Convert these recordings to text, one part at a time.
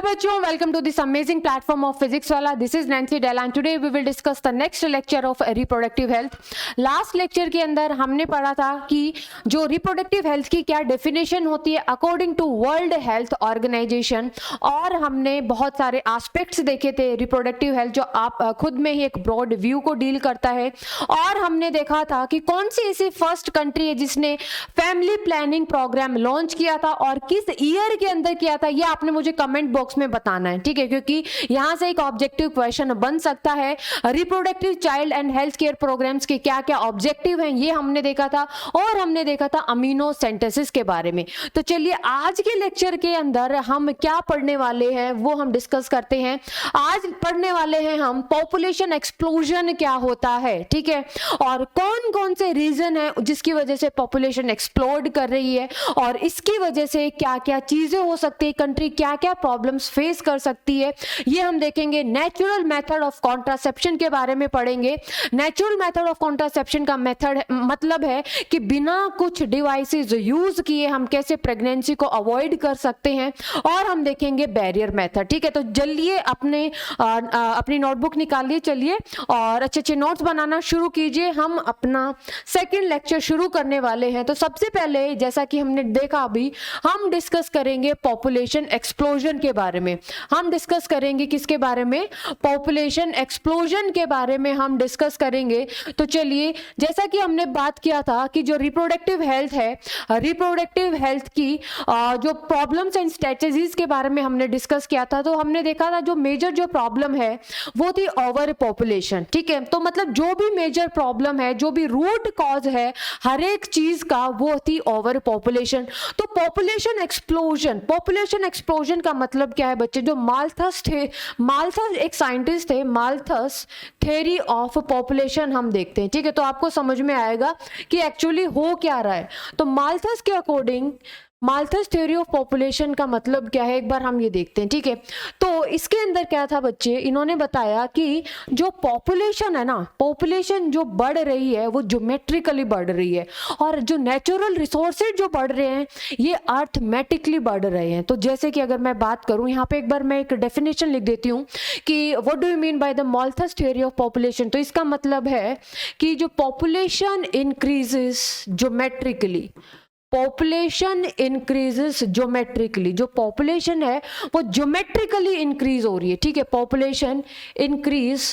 बच्चों, welcome to this amazing platform of physics Wallah. This is Nancy Dale and today we will discuss the next lecture of reproductive health. Last lecture के अंदर हमने पढ़ा था कि जो रिप्रोडक्टिव हेल्थ की क्या डेफिनेशन होती है according to World Health Organization, और हमने बहुत सारे एस्पेक्ट्स देखे थे रिप्रोडक्टिव हेल्थ जो आप खुद में ही एक ब्रॉड व्यू को डील करता है. और हमने देखा था कि कौन सी ऐसी फर्स्ट कंट्री है जिसने फैमिली प्लानिंग प्रोग्राम लॉन्च किया था और किस ईयर के अंदर किया था. ये आपने मुझे कमेंट बॉक्स में बताना है, ठीक है, क्योंकि यहां से एक ऑब्जेक्टिव क्वेश्चन बन सकता है. Reproductive child and health care programs के क्या क्या ऑब्जेक्टिव हैं ये हमने देखा था, और हमने देखा था अमीनो सिंथेसिस के बारे में. तो चलिए आज के लेक्चर के अंदर हम क्या पढ़ने वाले हैं वो हम डिस्कस करते हैं. आज पढ़ने वाले हैं हम पॉपुलेशन एक्सप्लोजन क्या होता है, ठीक है, और कौन कौन से रीजन है जिसकी वजह से पॉपुलेशन एक्सप्लोड कर रही है, और इसकी वजह से क्या क्या चीजें हो सकती है, कंट्री क्या क्या प्रॉब्लम्स फेस कर सकती है, ये हम देखेंगे. नेचुरल मेथड ऑफ कॉन्ट्रासेप्शन के बारे में पढ़ेंगे. नेचुरल मेथड ऑफ कॉन्ट्रासेप्शन का मेथड मतलब है कि बिना कुछ डिवाइसेस यूज किए हम कैसे प्रेगनेंसी को अवॉइड कर सकते हैं, और हम देखेंगे बैरियर मेथड. ठीक है, तो चलिए अपनी नोटबुक निकालिए, चलिए और अच्छे अच्छे नोट्स बनाना शुरू कीजिए. हम अपना सेकंड लेक्चर शुरू करने वाले हैं. तो सबसे पहले जैसा कि हमने देखा अभी, हम डिस्कस करेंगे पॉपुलेशन एक्सप्लोजन के बारे में. हम डिस्कस करेंगे किसके बारे में? पॉपुलेशन एक्सप्लोजन के बारे में हम डिस्कस करेंगे. तो चलिए, जैसा कि हमने बात किया था कि जो रिप्रोडक्टिव हेल्थ है, रिप्रोडक्टिव हेल्थ की जो प्रॉब्लम्स एंड स्ट्रेटजीज के बारे में हमने डिस्कस किया था, तो हमने देखा था जो मेजर जो प्रॉब्लम है वो थी ओवर पॉपुलेशन. ठीक है, तो मतलब जो भी मेजर प्रॉब्लम है, जो भी रूट कॉज है हर एक चीज का, वो थी ओवर पॉपुलेशन. तो पॉपुलेशन एक्सप्लोजन का मतलब क्या है बच्चे? जो माल्थस थे, माल्थस एक साइंटिस्ट थे, माल्थस थ्योरी ऑफ पॉपुलेशन हम देखते हैं. ठीक है, तो आपको समझ में आएगा कि एक्चुअली हो क्या रहा है. तो माल्थस के according Malthus theory of population का मतलब क्या है, एक बार हम ये देखते हैं. ठीक है, तो इसके अंदर क्या था बच्चे, इन्होंने बताया कि जो पॉपुलेशन है ना, पॉपुलेशन जो बढ़ रही है वो ज्योमेट्रिकली बढ़ रही है, और जो नेचुरल रिसोर्सेज जो बढ़ रहे हैं ये अर्थमेटिकली बढ़ रहे हैं. तो जैसे कि अगर मैं बात करूं, यहाँ पे एक बार मैं एक डेफिनेशन लिख देती हूँ कि what do you mean by the Malthus theory of population. तो इसका मतलब है कि जो population increases geometrically, population increases geometrically, जो पॉपुलेशन है वो ज्योमेट्रिकली इंक्रीज हो रही है. ठीक है, population increase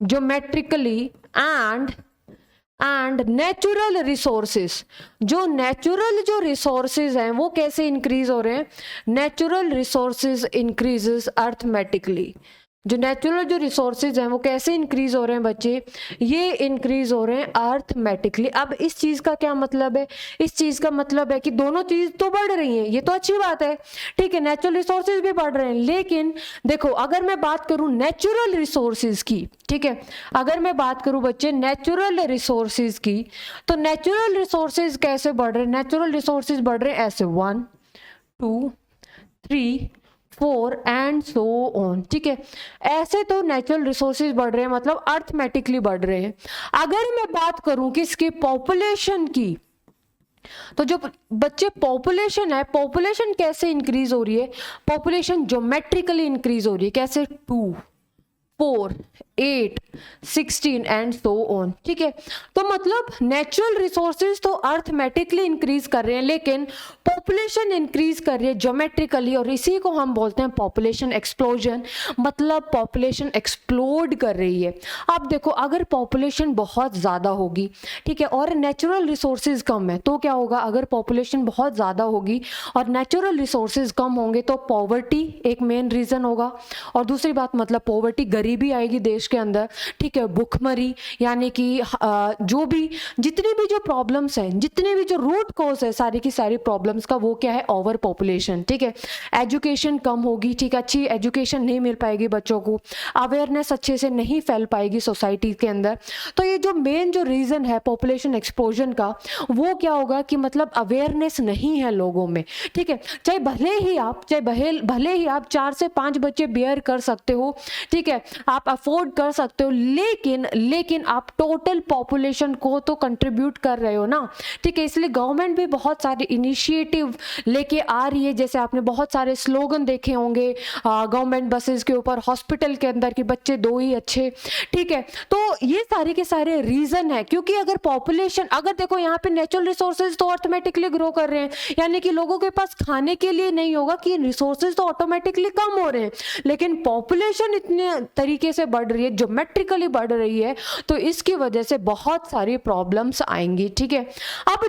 geometrically and natural resources, जो नेचुरल जो रिसोर्सेज हैं वो कैसे इंक्रीज हो रहे हैं? Natural resources increases arithmetically. जो नेचुरल जो रिसोर्सेज हैं वो कैसे इंक्रीज हो रहे हैं बच्चे? ये इंक्रीज हो रहे हैं अर्थमेटिकली. अब इस चीज का क्या मतलब है? इस चीज का मतलब है कि दोनों चीज तो बढ़ रही हैं, ये तो अच्छी बात है. ठीक है, नेचुरल रिसोर्सेज भी बढ़ रहे हैं, लेकिन देखो अगर मैं बात करूं नेचुरल रिसोर्सेज की, ठीक है, अगर मैं बात करूं बच्चे नेचुरल रिसोर्सेज की, तो नेचुरल रिसोर्सेज कैसे बढ़ रहे हैं? नेचुरल रिसोर्सेज बढ़ रहे हैं ऐसे 1 2 3 4 एंड सो ऑन. ठीक है, ऐसे तो नेचुरल रिसोर्सेज बढ़ रहे हैं, मतलब अर्थमेटिकली बढ़ रहे हैं. अगर मैं बात करूं किसकी? पॉपुलेशन की, तो जो बच्चे पॉपुलेशन है, पॉपुलेशन कैसे इंक्रीज हो रही है? पॉपुलेशन ज्योमेट्रिकली इंक्रीज हो रही है. कैसे? 2 4 8 16 एंड सो ऑन. ठीक है, तो मतलब नेचुरल रिसोर्सेज तो अर्थमेटिकली इंक्रीज कर रहे हैं, लेकिन पॉपुलेशन इंक्रीज कर रही है ज्योमेट्रिकली, और इसी को हम बोलते हैं पॉपुलेशन एक्सप्लोजन. मतलब पॉपुलेशन एक्सप्लोड कर रही है. अब देखो, अगर पॉपुलेशन बहुत ज़्यादा होगी, ठीक है, और नेचुरल रिसोर्सेज कम है, तो क्या होगा? अगर पॉपुलेशन बहुत ज़्यादा होगी और नेचुरल रिसोर्सेज कम होंगे तो पॉवर्टी एक मेन रीज़न होगा. और दूसरी बात, मतलब पॉवर्टी, गरीबी आएगी देश के अंदर. ठीक है, भुखमरी, यानी कि जो भी जितनी भी जो प्रॉब्लम्स हैं, जितने भी जो रूट कॉज है सारी की सारी प्रॉब्लम्स का, वो क्या है? Over population. ठीक है, एजुकेशन कम होगी, ठीक है, अच्छी एजुकेशन नहीं मिल पाएगी बच्चों को, अवेयरनेस अच्छे से नहीं फैल पाएगी सोसाइटी के अंदर. तो ये जो मेन जो रीज़न है पॉपुलेशन एक्सप्लोजन का, वो क्या होगा कि मतलब अवेयरनेस नहीं है लोगों में. ठीक है, चाहे भले ही आप 4 से 5 बच्चे बेयर कर सकते हो, ठीक है, आप अफोर्ड कंट्रीब्यूट कर सकते हो, लेकिन आप टोटल पॉपुलेशन को तो कंट्रीब्यूट कर रहे हो ना, ठीक है। इसलिए गवर्नमेंट भी बहुत सारे इनिशिएटिव लेके आ रही है। जैसे आपने बहुत सारे स्लोगन देखे होंगे गवर्नमेंट बसेस के ऊपर, हॉस्पिटल के अंदर कि बच्चे दो ही अच्छे, ठीक है। तो ये सारे के सारे रीजन है, क्योंकि अगर पॉपुलेशन, अगर देखो यहाँ पे नेचुरल रिसोर्सेज तो ऑटोमेटिकली ग्रो कर रहे हैं, यानी कि लोगों के पास खाने के लिए नहीं होगा, कि रिसोर्सेज तो ऑटोमेटिकली कम हो रहे हैं, लेकिन पॉपुलेशन इतने तरीके से बढ़ रही है, ज्योमेट्रिकली बढ़ रही है, तो इसकी वजह से बहुत सारी प्रॉब्लम्स आएंगी, ठीक है। अब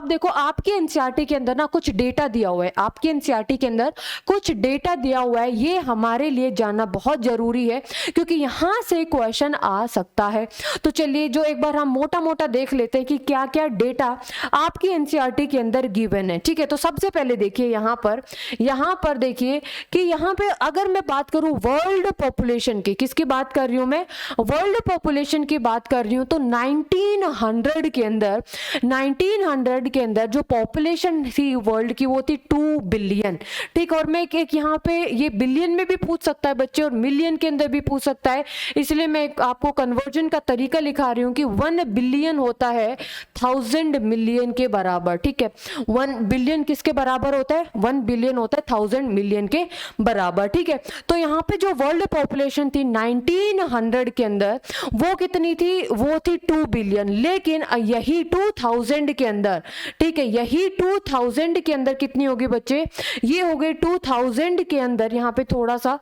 देखो आपके एनसीईआरटी के अंदर ना कुछ डेटा दिया हुआ है, आपके एनसीईआरटी के अंदर कुछ डेटा दिया हुआ है, ये हमारे लिए जानना बहुत जरूरी है, क्योंकि यहां से क्वेश्चन आ सकता है। तो चलिए जो एक बार हम मोटा मोटा देख लेते हैं कि क्या क्या डेटा आपकी एनसीईआरटी के अंदर गिवन है, ठीक है। तो सबसे पहले देखिए यहां पर देखिए कि यहां पे अगर मैं बात करूं वर्ल्ड पॉपुलेशन की, किसकी बात कर रही हूं मैं, वर्ल्ड पॉपुलेशन की बात कर रही हूं, तो 1900 के अंदर जो पॉपुलेशन थी वर्ल्ड की वो थी 2 बिलियन, ठीक। और मैं एक यहाँ पे ये बिलियन में भी पूछ सकता है बच्चे और मिलियन के अंदर भी पूछ सकता है, इसलिए मैं आपको कन्वर्जन का तरीका लिखा रही हूँ कि 1 बिलियन होता है 1000 मिलियन के बराबर, ठीक है। 1 बिलियन किसके बराबर होता है, 1 बिलियन होता है 1000 मिलियन के बराबर, ठीक है। तो यहाँ पे जो वर्ल्ड पॉपुलेशन थी 1900 के अंदर वो कितनी थी, वो थी 2 बिलियन, लेकिन यही 2000 के अंदर, ठीक है, यही 2000 के अंदर कितनी होगी बच्चे, ये हो गई 2000 के अंदर, यहाँ पे थोड़ा सा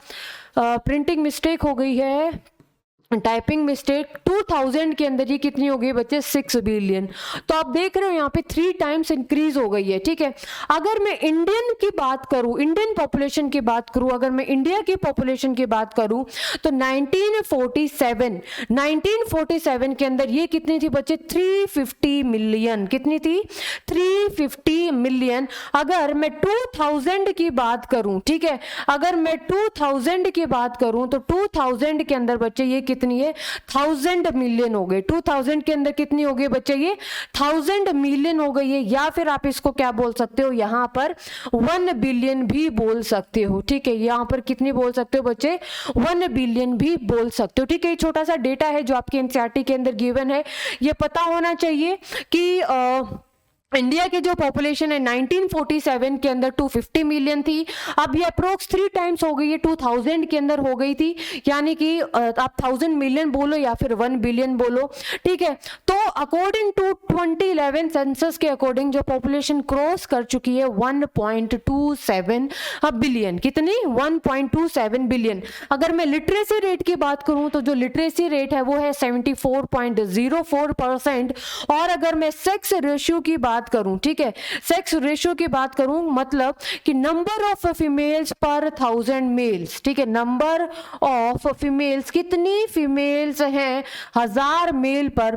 प्रिंटिंग मिस्टेक हो गई है, टाइपिंग मिस्टेक, 2000 के अंदर ये कितनी हो गई बच्चे, 6 बिलियन। तो आप देख रहे हो यहाँ पे 3 टाइम्स इंक्रीज हो गई है, ठीक है। अगर मैं इंडियन की बात करूं, इंडियन पॉपुलेशन की बात करूं, अगर मैं इंडिया की पॉपुलेशन की बात करूं, तो 1947 के अंदर ये कितनी थी बच्चे, 350 मिलियन, कितनी थी, 350 मिलियन। अगर मैं 2000 की बात करूं, ठीक है, अगर मैं 2000 की बात करूं, तो 2000 के अंदर बच्चे ये कितनी है, 1000 मिलियन हो गए। 2000 के अंदर कितनी हो गई बच्चे, ये 1000 मिलियन हो गई है, या फिर आप इसको क्या बोल सकते हो, यहां पर 1 बिलियन भी बोल सकते हो, ठीक है। यहां पर कितनी बोल सकते हो बच्चे, 1 बिलियन भी बोल सकते हो, ठीक है। ये छोटा सा डेटा है जो आपके एनसीईआरटी के अंदर गिवन है, ये पता होना चाहिए कि इंडिया की जो पॉपुलेशन है 1947 के अंदर 250 मिलियन थी, अब ये अप्रोक्स 3 टाइम्स हो गई है, 2000 के अंदर हो गई थी, यानी कि आप 1000 मिलियन बोलो या फिर 1 बिलियन बोलो, ठीक है। तो अकॉर्डिंग टू 2011 सेंसस के अकॉर्डिंग जो पॉपुलेशन क्रॉस कर चुकी है 1.27 बिलियन, कितनी, 1.27 बिलियन। अगर मैं लिटरेसी रेट की बात करूं, तो जो लिटरेसी रेट है वो है 74.04%, और अगर मैं सेक्स रेशियो की बात करूं, ठीक है, सेक्स रेशियो की बात करूं, मतलब कि नंबर ऑफ फीमेल्स पर 1000 मेल्स, ठीक है, नंबर ऑफ फीमेल्स, कितनी फीमेल्स हैं 1000 मेल पर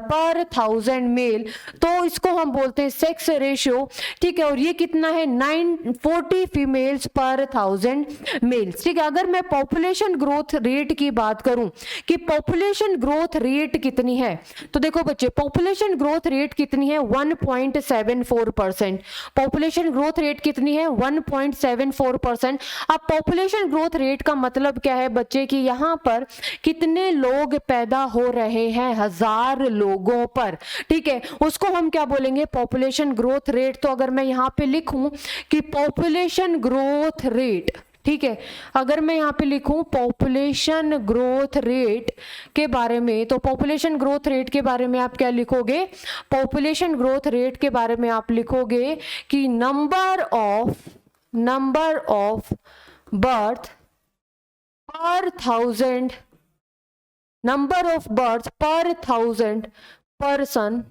1000 मेल, तो इसको हम बोलते हैं सेक्स रेशियो, ठीक है। और ये कितना है, 940 फीमेल्स पर 1000 मेल्स, ठीक है। अगर मैं पॉपुलेशन ग्रोथ रेट की बात करूं कि पॉपुलेशन ग्रोथ रेट कितनी है, तो देखो बच्चे पॉपुलेशन ग्रोथ रेट कितनी है, 1.74%। पॉपुलेशन ग्रोथ रेट कितनी है, 1.74%। अब पॉपुलेशन ग्रोथ रेट का मतलब क्या है बच्चे, कि यहां पर कितने लोग पैदा हो रहे हैं 1000 लोगों पर, ठीक है, उसको हम क्या बोलेंगे, पॉपुलेशन ग्रोथ रेट। तो अगर मैं यहां पे लिखूं कि पॉपुलेशन ग्रोथ रेट, ठीक है, अगर मैं यहाँ पे लिखूं पॉपुलेशन ग्रोथ रेट के बारे में, तो पॉपुलेशन ग्रोथ रेट के बारे में आप क्या लिखोगे, पॉपुलेशन ग्रोथ रेट के बारे में आप लिखोगे कि नंबर ऑफ बर्थ पर 1000, नंबर ऑफ बर्थ पर 1000 पर्सन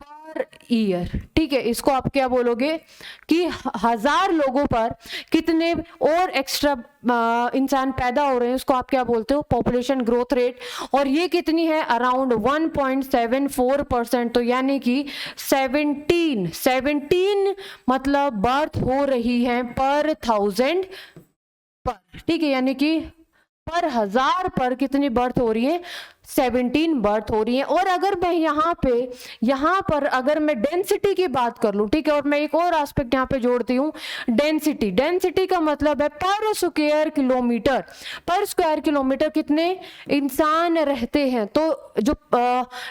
पर ईयर, ठीक है। इसको आप क्या बोलोगे कि 1000 लोगों पर कितने और एक्स्ट्रा इंसान पैदा हो रहे हैं, उसको आप क्या बोलते हो, पॉपुलेशन ग्रोथ रेट। और ये कितनी है, अराउंड 1.74%, तो यानी कि 17 मतलब बर्थ हो रही है पर 1000 पर, ठीक है, यानी कि पर 1000 पर कितनी बर्थ हो रही है, 17 बर्थ हो रही है। और अगर मैं यहाँ पर अगर मैं डेंसिटी की बात कर लूँ, ठीक है, और मैं एक और एस्पेक्ट यहाँ पे जोड़ती हूँ, डेंसिटी का मतलब है पर स्क्वायर किलोमीटर कितने इंसान रहते हैं। तो जो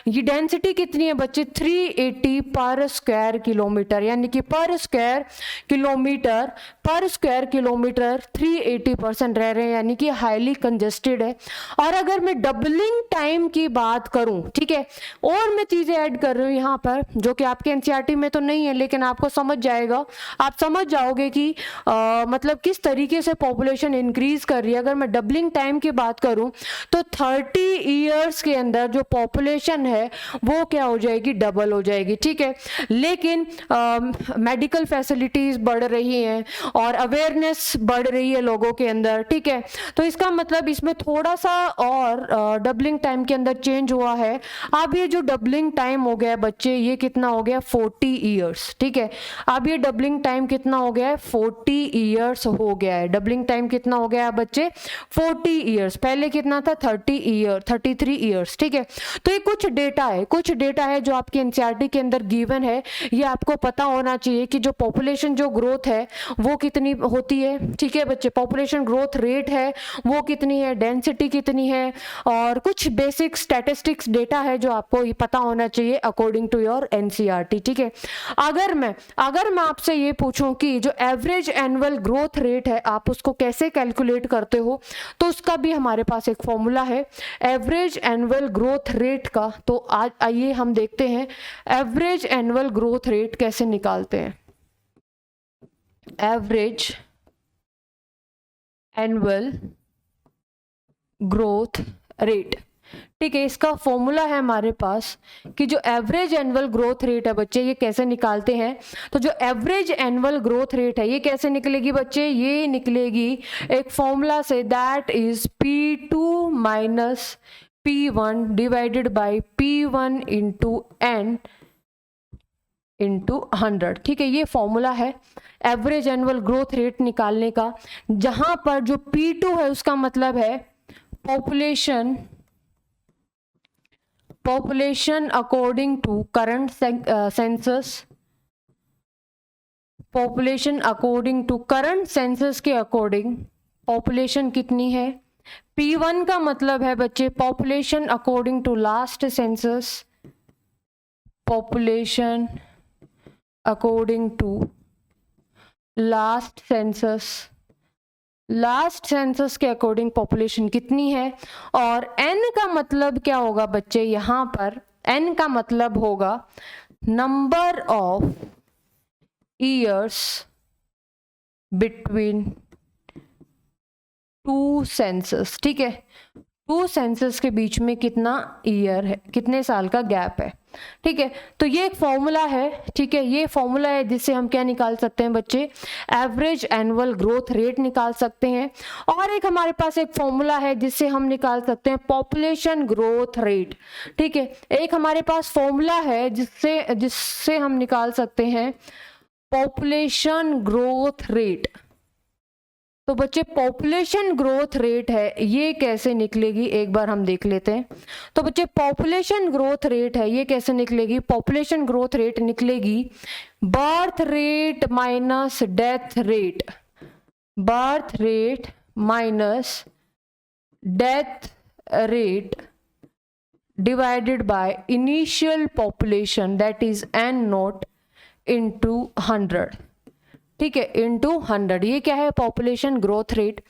ये डेंसिटी कितनी है बच्चे, 380 पर स्क्वायर किलोमीटर, यानी कि पर स्क्वायर किलोमीटर 380% रह रहे हैं, यानी कि हाईली कंजेस्टेड है। और अगर मैं डबलिंग टाइम की बात करूं, ठीक है, और मैं चीजें ऐड कर रही हूं यहाँ पर जो कि आपके एनसीईआरटी में तो नहीं है, लेकिन आपको समझ जाएगा, आप समझ जाओगे कि मतलब किस तरीके से पॉपुलेशन इंक्रीज कर रही है। अगर मैं डबलिंग टाइम की बात करूं तो 30 ईयर्स के अंदर जो पॉपुलेशन है वो क्या हो जाएगी, डबल हो जाएगी, ठीक है। लेकिन मेडिकल फैसिलिटीज बढ़ रही हैं और अवेयरनेस बढ़ रही है लोगों के अंदर, ठीक है। तो इसका मतलब इसमें थोड़ा सा और डबलिंग टाइम के अंदर चेंज हुआ है। अब ये जो डबलिंग टाइम हो गया है बच्चे, ये कितना हो गया, 40 ईयर्स, ठीक है। अब ये डबलिंग टाइम कितना हो गया है, 40 ईयर्स हो गया है। डबलिंग टाइम कितना हो गया है बच्चे, 40 ईयर्स। पहले कितना था, 33 ईयर्स, ठीक है। तो ये कुछ डेटा है जो आपकी एनसीईआरटी के अंदर गिवन है। ये आपको पता होना चाहिए कि जो पॉपुलेशन जो ग्रोथ है वो कितनी होती है, ठीक है बच्चे। पॉपुलेशन ग्रोथ रेट है वो कितनी है, डेंसिटी कितनी है, और कुछ बेसिक स्टैटिस्टिक्स डेटा है जो आपको ये पता होना चाहिए अकॉर्डिंग टू योर एनसीईआरटी, ठीक है। अगर मैं आपसे ये पूछूं कि जो एवरेज एनुअल ग्रोथ रेट है आप उसको कैसे कैलकुलेट करते हो, तो उसका भी हमारे पास एक फॉर्मूला है एवरेज एनुअल ग्रोथ रेट का। तो आज आइए हम देखते हैं एवरेज एनुअल ग्रोथ रेट कैसे निकालते हैं। एवरेज एनुअल ग्रोथ रेट, ठीक है, इसका फॉर्मूला है हमारे पास कि जो एवरेज एनुअल ग्रोथ रेट है बच्चे, ये कैसे निकालते हैं। तो जो एवरेज एनुअल ग्रोथ रेट है ये कैसे निकलेगी बच्चे, ये निकलेगी एक फॉर्मूला से, that is P2 minus P1 divided by P1 into N into 100, ठीक है। ये फॉर्मूला है एवरेज एनुअल ग्रोथ रेट निकालने का, जहां पर जो P2 है उसका मतलब है population according to current census, population according to current census के अकॉर्डिंग पॉपुलेशन कितनी है। P1 का मतलब है बच्चे population according to last census, population according to last census के अकॉर्डिंग पॉपुलेशन कितनी है। और n का मतलब क्या होगा बच्चे, यहां पर n का मतलब होगा number of years between two census, ठीक है। टू सेंसस के बीच में कितना ईयर है, कितने साल का गैप है, ठीक है। तो ये एक फॉर्मूला है, ठीक है, ये फॉर्मूला है जिससे हम क्या निकाल सकते हैं बच्चे, एवरेज एनुअल ग्रोथ रेट निकाल सकते हैं। और एक हमारे पास एक फॉर्मूला है जिससे हम निकाल सकते हैं पॉपुलेशन ग्रोथ रेट, ठीक है। एक हमारे पास फॉर्मूला है जिससे हम निकाल सकते हैं पॉपुलेशन ग्रोथ रेट। तो बच्चे पॉपुलेशन ग्रोथ रेट है ये कैसे निकलेगी, एक बार हम देख लेते हैं। तो बच्चे पॉपुलेशन ग्रोथ रेट है ये कैसे निकलेगी, पॉपुलेशन ग्रोथ रेट निकलेगी birth rate minus death rate, birth rate minus death rate divided by initial population, that is n not into 100, ठीक है, इंटू 100। ये क्या है, पॉपुलेशन ग्रोथ रेट।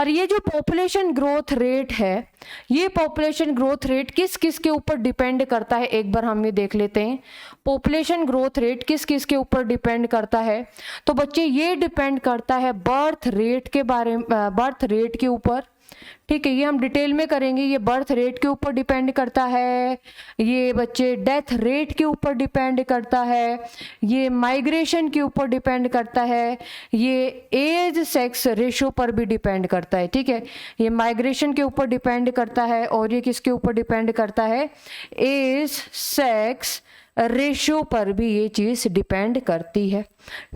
और ये जो पॉपुलेशन ग्रोथ रेट है, ये पॉपुलेशन ग्रोथ रेट किस किस के ऊपर डिपेंड करता है, एक बार हम ये देख लेते हैं। पॉपुलेशन ग्रोथ रेट किस किस के ऊपर डिपेंड करता है। तो बच्चे ये डिपेंड करता है बर्थ रेट के ऊपर, ठीक है। ये हम डिटेल में करेंगे। ये बर्थ रेट के ऊपर डिपेंड करता है, ये बच्चे डेथ रेट के ऊपर डिपेंड करता है, ये माइग्रेशन के ऊपर डिपेंड करता है, ये एज सेक्स रेशो पर भी डिपेंड करता है, ठीक है। ये माइग्रेशन के ऊपर डिपेंड करता है और ये किसके ऊपर डिपेंड करता है, एज सेक्स रेशियो पर भी ये चीज डिपेंड करती है।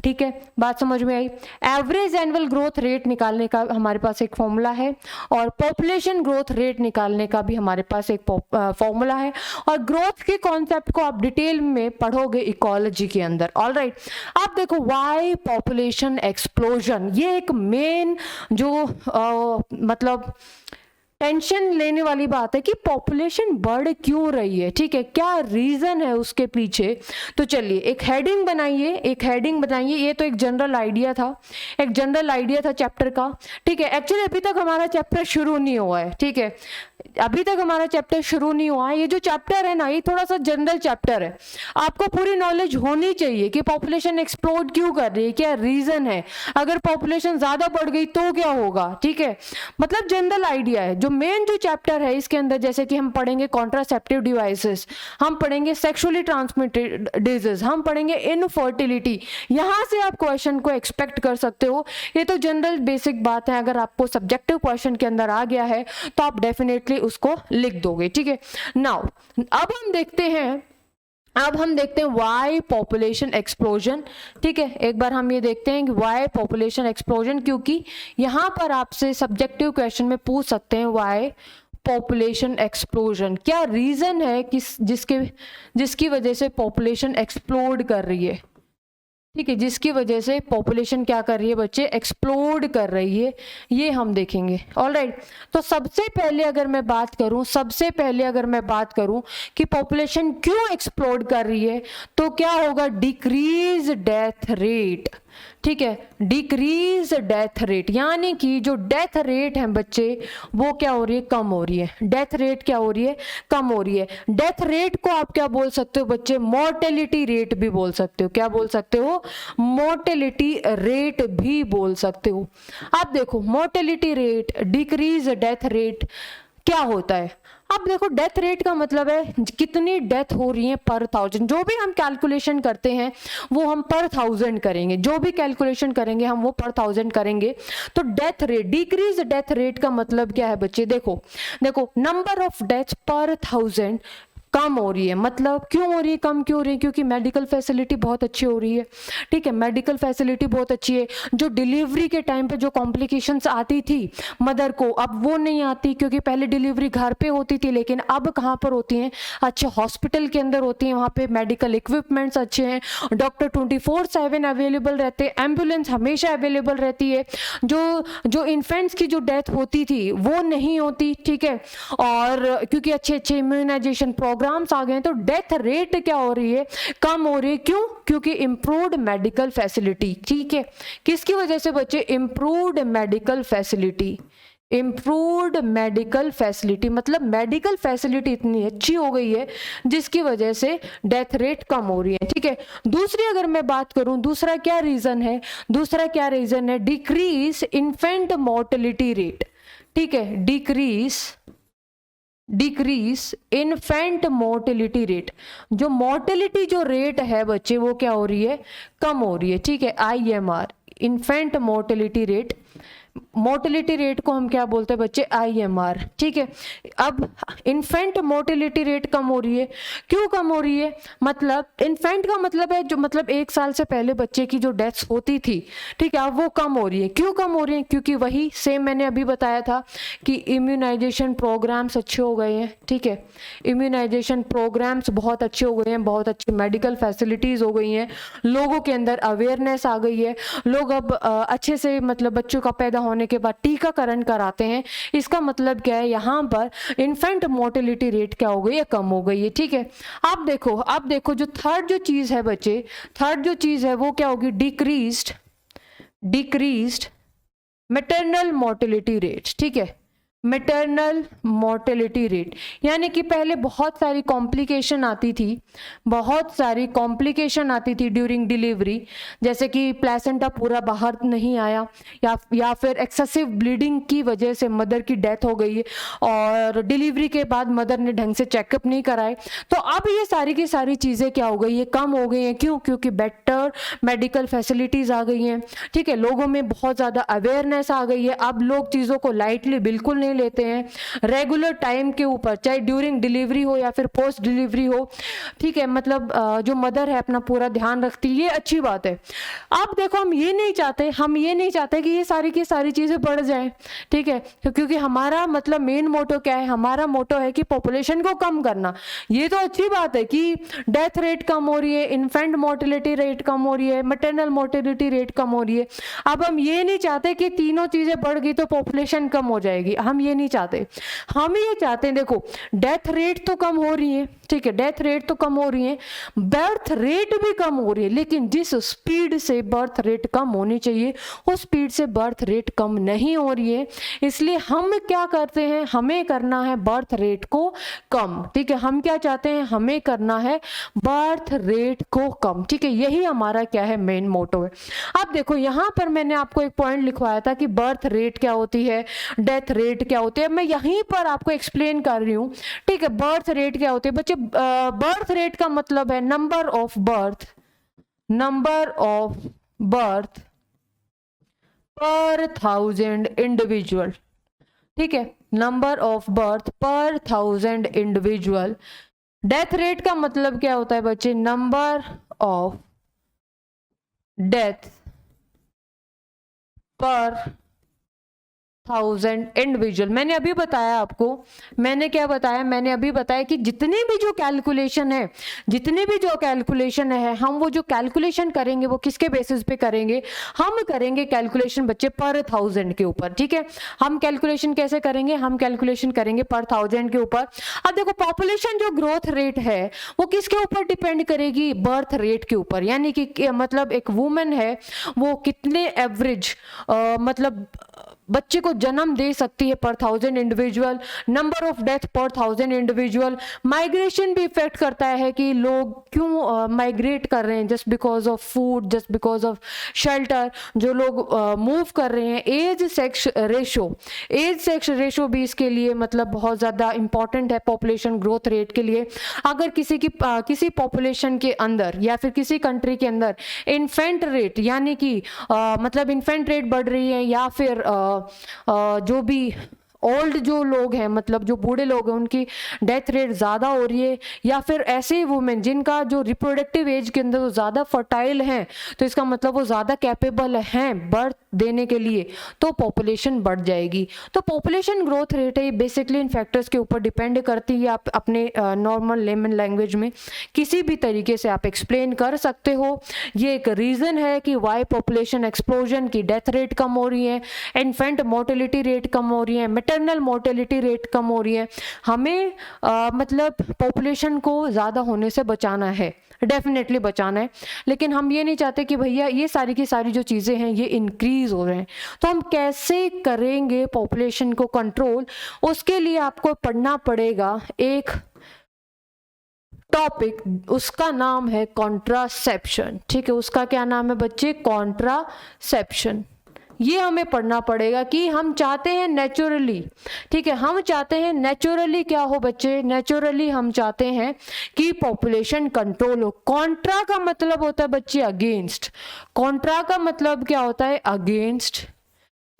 ठीक है, बात समझ में आई। एवरेज एनुअल ग्रोथ रेट निकालने का हमारे पास एक फॉर्मूला है और पॉपुलेशन ग्रोथ रेट निकालने का भी हमारे पास एक फॉर्मूला है, और ग्रोथ के कॉन्सेप्ट को आप डिटेल में पढ़ोगे इकोलॉजी के अंदर। ऑलराइट, आप देखो वाई पॉपुलेशन एक्सप्लोजन, ये एक मेन जो मतलब टेंशन लेने वाली बात है कि पॉपुलेशन बढ़ क्यों रही है। ठीक है, क्या रीजन है उसके पीछे। तो चलिए एक हेडिंग बनाइए, एक हेडिंग बनाइए। ये तो एक जनरल आइडिया था, एक जनरल आइडिया था चैप्टर का। ठीक है, एक्चुअली अभी तक हमारा चैप्टर शुरू नहीं हुआ है। ठीक है, अभी तक हमारा चैप्टर शुरू नहीं हुआ है। ये जो चैप्टर है ना, ये थोड़ा सा जनरल चैप्टर है। आपको पूरी नॉलेज होनी चाहिए कि पॉपुलेशन एक्सप्लोड क्यों कर रही है, क्या रीजन है, अगर पॉपुलेशन ज्यादा बढ़ गई तो क्या होगा। ठीक है, मतलब जनरल आइडिया है। जो मेन जो चैप्टर है इसके अंदर, जैसे कि हम पढ़ेंगे कॉन्ट्रासेप्टिव डिवाइसेस, हम पढ़ेंगे सेक्सुअली ट्रांसमिटेड डिजीज, हम पढ़ेंगे इनफर्टिलिटी। यहां से आप क्वेश्चन को एक्सपेक्ट कर सकते हो। ये तो जनरल बेसिक बात है। अगर आपको सब्जेक्टिव क्वेश्चन के अंदर आ गया है तो आप डेफिनेटली उसको लिख दोगे। ठीक है, नाउ अब हम देखते हैं वाई पॉपुलेशन एक्सप्लोजन। ठीक है, एक बार हम ये देखते हैं कि वाई पॉपुलेशन एक्सप्लोजन, क्योंकि यहां पर आपसे सब्जेक्टिव क्वेश्चन में पूछ सकते हैं वाई पॉपुलेशन एक्सप्लोजन, क्या रीजन है किस जिसकी वजह से पॉपुलेशन एक्सप्लोड कर रही है। ठीक है, जिसकी वजह से पॉपुलेशन क्या कर रही है बच्चे, एक्सप्लोड कर रही है, ये हम देखेंगे। ऑलराइट, तो सबसे पहले अगर मैं बात करूं कि पॉपुलेशन क्यों एक्सप्लोड कर रही है, तो क्या होगा, डिक्रीज डेथ रेट। ठीक है, डिक्रीज डेथ रेट, यानी कि जो डेथ रेट है बच्चे वो क्या हो रही है, कम हो रही है। डेथ रेट क्या हो रही है, कम हो रही है। डेथ रेट को आप क्या बोल सकते हो बच्चे, मोर्टेलिटी रेट भी बोल सकते हो। क्या बोल सकते हो, मोर्टेलिटी रेट भी बोल सकते हो। आप देखो mortality rate, decrease death rate क्या होता है। अब देखो डेथ रेट का मतलब है कितनी डेथ हो रही है पर थाउजेंड। जो भी हम कैलकुलेशन करते हैं वो हम पर थाउजेंड करेंगे, जो भी कैलकुलेशन करेंगे हम वो पर थाउजेंड करेंगे। तो death rate, decrease death rate का मतलब क्या है बच्चे, देखो नंबर ऑफ डेथ पर थाउजेंड कम हो रही है। मतलब क्यों हो रही है, कम क्यों हो रही है, क्योंकि मेडिकल फैसिलिटी बहुत अच्छी हो रही है। ठीक है, मेडिकल फैसिलिटी बहुत अच्छी है। जो डिलीवरी के टाइम पे जो कॉम्प्लिकेशंस आती थी मदर को, अब वो नहीं आती, क्योंकि पहले डिलीवरी घर पे होती थी, लेकिन अब कहाँ पर होती हैं, अच्छे हॉस्पिटल के अंदर होती हैं। वहाँ पे मेडिकल इक्विपमेंट्स अच्छे हैं, डॉक्टर 24/7 अवेलेबल रहते हैं, एम्बुलेंस हमेशा अवेलेबल रहती है। जो इन्फेंट्स की जो डेथ होती थी वो नहीं होती। ठीक है, और क्योंकि अच्छे इम्यूनाइजेशन प्रोग्राम्स आ गए हैं, तो डेथ रेट क्या हो रही है, कम हो रही है। क्यों, क्योंकि इम्प्रूव्ड मेडिकल फैसिलिटी। ठीक है, किसकी वजह से बच्चे, improved medical facility. Improved medical facility मतलब मेडिकल फैसिलिटी इतनी अच्छी हो गई है जिसकी वजह से डेथ रेट कम हो रही है। ठीक है, दूसरी अगर मैं बात करूं, दूसरा क्या रीजन है, डिक्रीज इन्फेंट मोर्टेलिटी रेट। ठीक है, डिक्रीज इन्फेंट मोर्टेलिटी रेट, जो मोर्टेलिटी जो रेट है बच्चे वो क्या हो रही है, कम हो रही है। ठीक है, IMR, infant mortality rate, mortality rate को हम क्या बोलते हैं बच्चे, IMR। ठीक है, अब इन्फेंट मोर्टेलिटी रेट कम हो रही है, क्यों कम हो रही है, मतलब इन्फेंट का मतलब है जो मतलब 1 साल से पहले बच्चे की जो डेथ्स होती थी। ठीक है, अब वो कम हो रही है। क्यों कम हो रही है, क्योंकि वही सेम मैंने अभी बताया था कि इम्यूनाइजेशन प्रोग्राम्स अच्छे हो गए हैं। ठीक है, इम्यूनाइजेशन प्रोग्राम्स बहुत अच्छे हो गए हैं, बहुत अच्छी मेडिकल फैसिलिटीज हो गई हैं, लोगों के अंदर अवेयरनेस आ गई है, लोग अब अच्छे से मतलब बच्चों का पैदा होने के बाद टीकाकरण कराते हैं। इसका मतलब क्या है, यहाँ पर इन्फेंट मोर्टेलिटी रेट क्या हो गई है, कम हो गई है। ठीक है, आप देखो जो थर्ड जो चीज है बच्चे, थर्ड जो चीज है वो क्या होगी, डिक्रीज्ड मैटरनल मोर्टेलिटी रेट। ठीक है, मैटरनल मोर्टेलिटी रेट, यानी कि पहले बहुत सारी कॉम्प्लिकेशन आती थी ड्यूरिंग डिलीवरी, जैसे कि प्लेसेंटा पूरा बाहर नहीं आया, या फिर एक्सेसिव ब्लीडिंग की वजह से मदर की डेथ हो गई है और डिलीवरी के बाद मदर ने ढंग से चेकअप नहीं कराए। तो अब ये सारी की सारी चीज़ें क्या हो गई है, कम हो गई हैं। क्यों, क्योंकि बेटर मेडिकल फैसिलिटीज आ गई हैं। ठीक है, लोगों में बहुत ज़्यादा अवेयरनेस आ गई है, अब लोग चीज़ों को लाइटली बिल्कुल नहीं नहीं लेते हैं रेगुलर टाइम के ऊपर, चाहे ड्यूरिंग डिलीवरी हो या फिर पोस्ट डिलीवरी हो, ठीक है, मतलब जो मदर है अपना पूरा ध्यान रखती है, ये अच्छी बात है। अब देखो हम ये नहीं चाहते कि ये सारी की सारी चीज़ें बढ़ जाएं, ठीक है, क्योंकि हमारा मतलब मेन मोटो क्या है, हमारा मोटो है कि पॉपुलेशन को कम करना। ये तो अच्छी बात है कि डेथ रेट कम हो रही है, इन्फेंट मोर्टेलिटी रेट कम हो रही है, मैटरनल मोर्टेलिटी रेट कम हो रही है। अब हम ये नहीं चाहते कि तीनों चीज़ें बढ़ गई तो पॉपुलेशन कम हो जाएगी, हम ये नहीं चाहते। हम ये चाहते हैं, देखो डेथ रेट तो कम हो रही है, ठीक है, डेथ रेट तो कम हो रही है, बर्थ रेट भी कम हो रही है, लेकिन जिस स्पीड से बर्थ रेट कम होनी चाहिए उस स्पीड से बर्थ रेट कम नहीं हो रही है। इसलिए हम क्या करते हैं, हमें करना है बर्थ रेट को कम, ठीक है, हम क्या चाहते हैं, हमें करना है बर्थ रेट को कम, ठीक है, यही हमारा क्या है, मेन मोटो है। अब देखो यहाँ पर मैंने आपको एक पॉइंट लिखवाया था कि बर्थ रेट क्या होती है, डेथ रेट क्या होती है, मैं यहीं पर आपको एक्सप्लेन कर रही हूँ, ठीक है। बर्थ रेट क्या होती है बच्चे, बर्थ रेट का मतलब है नंबर ऑफ बर्थ पर 1000 इंडिविजुअल, ठीक है, नंबर ऑफ बर्थ पर 1000 इंडिविजुअल। डेथ रेट का मतलब क्या होता है बच्चे, नंबर ऑफ डेथ पर 1000 इंडिविजुअल। मैंने अभी बताया आपको, मैंने क्या बताया, मैंने अभी बताया कि जितने भी जो कैलकुलेशन है, हम वो जो कैलकुलेशन करेंगे वो किसके बेसिस पे करेंगे, हम करेंगे कैलकुलेशन बच्चे पर 1000 के ऊपर, ठीक है। हम कैलकुलेशन कैसे करेंगे, हम कैलकुलेशन करेंगे पर 1000 के ऊपर। अब देखो पॉपुलेशन जो ग्रोथ रेट है वो किसके ऊपर डिपेंड करेगी, बर्थ रेट के ऊपर, यानी कि मतलब एक वुमेन है वो कितने एवरेज मतलब बच्चे को जन्म दे सकती है पर 1000 इंडिविजुअल, नंबर ऑफ डेथ पर 1000 इंडिविजुअल। माइग्रेशन भी इफेक्ट करता है कि लोग क्यों माइग्रेट कर रहे हैं, just because of food, just because of shelter, जो लोग मूव कर रहे हैं। एज सेक्स रेशो भी इसके लिए मतलब बहुत ज़्यादा इंपॉर्टेंट है पॉपुलेशन ग्रोथ रेट के लिए। अगर किसी पॉपुलेशन के अंदर या फिर किसी कंट्री के अंदर इन्फेंट रेट यानी कि मतलब इन्फेंट रेट बढ़ रही है, या फिर जो भी ओल्ड जो लोग हैं, मतलब जो बूढ़े लोग हैं, उनकी डेथ रेट ज़्यादा हो रही है, या फिर ऐसे वुमेन जिनका जो रिप्रोडक्टिव एज के अंदर वो ज़्यादा फर्टाइल हैं, तो इसका मतलब वो ज़्यादा कैपेबल हैं बर्थ देने के लिए, तो पॉपुलेशन बढ़ जाएगी। तो पॉपुलेशन ग्रोथ रेट है, ये बेसिकली इन फैक्टर्स के ऊपर डिपेंड करती है। आप अपने नॉर्मल लेमन लैंग्वेज में किसी भी तरीके से आप एक्सप्लेन कर सकते हो। ये एक रीज़न है कि वाई पॉपुलेशन एक्सप्लोजन की डेथ रेट कम हो रही है, इन्फेंट मोर्टेलिटी रेट कम हो रही है, मैटरनल मोर्टेलिटी रेट कम हो रही है। हमें मतलब पॉपुलेशन को ज़्यादा होने से बचाना है, डेफिनेटली बचाना है, लेकिन हम ये नहीं चाहते कि भैया ये सारी की सारी जो चीज़ें हैं ये इंक्रीज हो रहे हैं। तो हम कैसे करेंगे पॉपुलेशन को कंट्रोल, उसके लिए आपको पढ़ना पड़ेगा एक टॉपिक, उसका नाम है कॉन्ट्रासेप्शन, ठीक है। उसका क्या नाम है बच्चे, कॉन्ट्रासेप्शन। ये हमें पढ़ना पड़ेगा कि हम चाहते हैं नेचुरली, ठीक है, हम चाहते हैं नेचुरली क्या हो बच्चे, नेचुरली हम चाहते हैं कि पॉपुलेशन कंट्रोल हो। कॉन्ट्रा का मतलब होता है बच्चे अगेंस्ट, कॉन्ट्रा का मतलब क्या होता है, अगेंस्ट,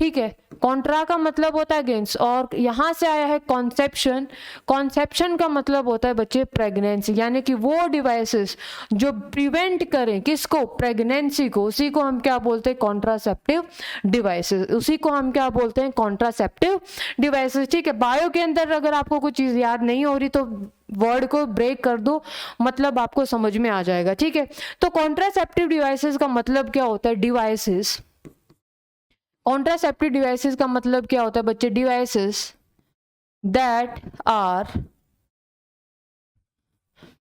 ठीक है, कॉन्ट्रा का मतलब होता है अगेंस्ट। और यहाँ से आया है कॉन्सेप्शन, कॉन्सेप्शन का मतलब होता है बच्चे प्रेगनेंसी, यानी कि वो डिवाइसेस जो प्रिवेंट करें किसको, प्रेगनेंसी को, उसी को हम क्या बोलते हैं, कॉन्ट्रासेप्टिव डिवाइसेस, उसी को हम क्या बोलते हैं, कॉन्ट्रासेप्टिव डिवाइसेस, ठीक है। बायो के अंदर अगर आपको कुछ चीज़ याद नहीं हो रही तो वर्ड को ब्रेक कर दो, मतलब आपको समझ में आ जाएगा, ठीक है। तो कॉन्ट्रासेप्टिव डिवाइसेस का मतलब क्या होता है, डिवाइसेस, कॉन्ट्रासेप्टिव डिवाइसेस का मतलब क्या होता है बच्चे, devices that are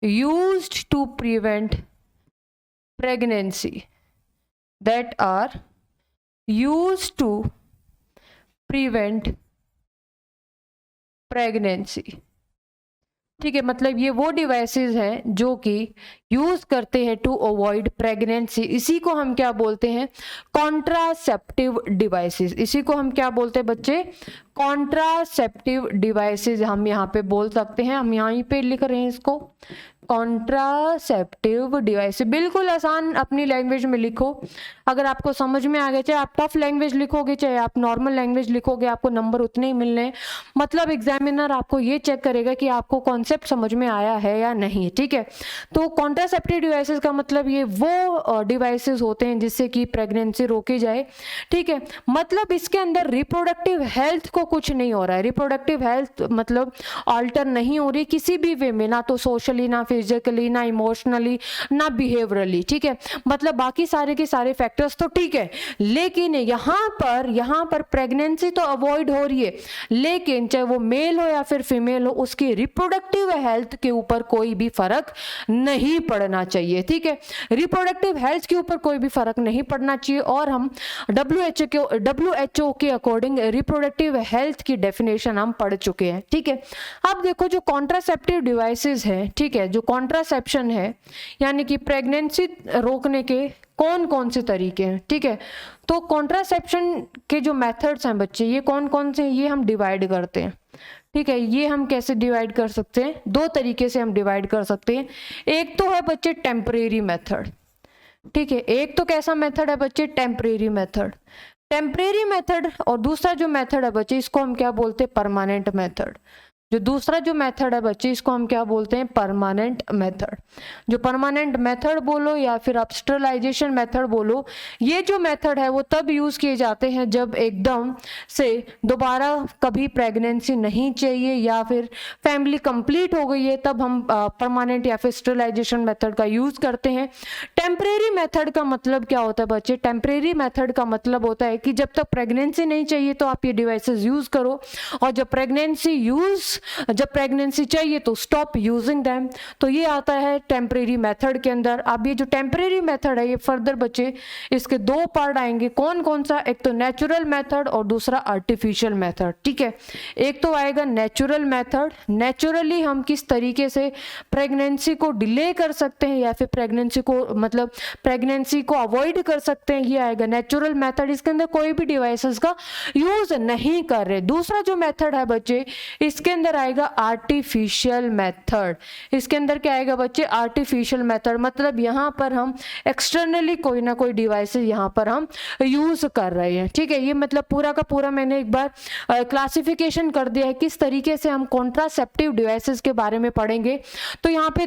used to prevent pregnancy, that are used to prevent pregnancy, ठीक है। मतलब ये वो डिवाइसेस हैं जो कि यूज करते हैं टू अवॉइड प्रेगनेंसी, इसी को हम क्या बोलते हैं, कॉन्ट्रासेप्टिव डिवाइसेस, इसी को हम क्या बोलते हैं बच्चे, कॉन्ट्रासेप्टिव डिवाइसेस हम यहाँ पे बोल सकते हैं, हम यहाँ पे लिख रहे हैं इसको कॉन्ट्रासेप्टिव डिवाइस। बिल्कुल आसान अपनी लैंग्वेज में लिखो, अगर आपको समझ में आ गया, चाहे आप टफ लैंग्वेज लिखोगे चाहे आप नॉर्मल लैंग्वेज लिखोगे, आपको नंबर उतने ही मिलने हैं। मतलब एग्जामिनर आपको ये चेक करेगा कि आपको कॉन्सेप्ट समझ में आया है या नहीं, ठीक है। तो कॉन्ट्रासेप्टिव डिवाइसेस का मतलब ये वो डिवाइसेस होते हैं जिससे कि प्रेगनेंसी रोकी जाए, ठीक है। मतलब इसके अंदर रिप्रोडक्टिव हेल्थ को कुछ नहीं हो रहा है, रिप्रोडक्टिव हेल्थ मतलब ऑल्टर नहीं हो रही किसी भी वे में, ना तो सोशली, ना फिजिकली, ना इमोशनली, ना बिहेवियरली, ठीक है। मतलब बाकी सारे के सारे फैक्टर्स तो ठीक है, लेकिन यहाँ पर प्रेगनेंसी तो अवॉइड हो रही है, लेकिन चाहे वो मेल हो या फिर फीमेल हो, उसकी रिप्रोडक्टिव हेल्थ के ऊपर कोई भी फर्क नहीं पड़ना चाहिए, ठीक है। रिप्रोडक्टिव हेल्थ के ऊपर कोई भी फर्क नहीं पड़ना चाहिए। और हम WHO के अकॉर्डिंग रिप्रोडक्टिव हेल्थ की डेफिनेशन हम पढ़ चुके हैं, ठीक है। अब देखो जो कॉन्ट्रासेप्टिव डिवाइसेस हैं, ठीक है, जो कॉन्ट्रासेप्शन है यानी कि प्रेगनेंसी रोकने के कौन कौन से तरीके हैं, ठीक है। तो कॉन्ट्रासेप्शन के जो मेथड्स हैं बच्चे, ये कौन कौन से हैं, ये हम डिवाइड करते हैं, ठीक है। ये हम कैसे डिवाइड कर सकते हैं, दो तरीके से हम डिवाइड कर सकते हैं। एक तो है बच्चे टेम्परेरी मेथड, ठीक है। एक तो कैसा मेथड है बच्चे, टेम्परेरी मेथड, टेम्परेरी मेथड। और दूसरा जो मेथड है बच्चे, इसको हम क्या बोलते हैं, परमानेंट मेथड। जो दूसरा जो मेथड है बच्चे, इसको हम क्या बोलते हैं, परमानेंट मेथड। जो परमानेंट मेथड बोलो या फिर आप स्टरलाइजेशन मेथड बोलो, ये जो मेथड है वो तब यूज़ किए जाते हैं जब एकदम से दोबारा कभी प्रेगनेंसी नहीं चाहिए या फिर फैमिली कंप्लीट हो गई है, तब हम परमानेंट या फिर स्टरलाइजेशन मेथड का यूज़ करते हैं। टेम्परेरी मेथड का मतलब क्या होता है बच्चे, टेम्परेरी मेथड का मतलब होता है कि जब तक प्रेगनेंसी नहीं चाहिए तो आप ये डिवाइसेस यूज़ करो, और जब प्रेगनेंसी चाहिए तो स्टॉप यूजिंग देम। तो ये आता है टेम्परेरी मेथड के अंदर। अब ये जो टेम्परेरी मेथड है ये फर्दर बच्चे इसके दो पार्ट आएंगे, कौन कौन सा, एक तो नेचुरल मेथड और दूसरा आर्टिफिशियल मेथड, ठीक है। एक तो आएगा नेचुरल मेथड, नेचुरली हम किस तरीके से प्रेगनेंसी को डिले कर सकते हैं या फिर प्रेगनेंसी को अवॉइड कर सकते हैं, ये आएगा नेचुरल मेथड। इसके अंदर कोई भी डिवाइसेस का यूज नहीं कर रहे। दूसरा जो मेथड है बच्चे, इसके अंदर आएगा आर्टिफिशियल मेथड। इसके अंदर क्या आएगा बच्चे, आर्टिफिशियल मेथड। मतलब यहाँ पर हम एक्सटर्नली कोई ना कोई डिवाइसेस यहाँ पर हम यूज कर रहे हैं, ठीक है। ये मतलब पूरा का पूरा मैंने एक बार क्लासिफिकेशन कर दिया है किस तरीके से हम कॉन्ट्रासेप्टिव डिवाइसेस के बारे में पढ़ेंगे। तो यहाँ पे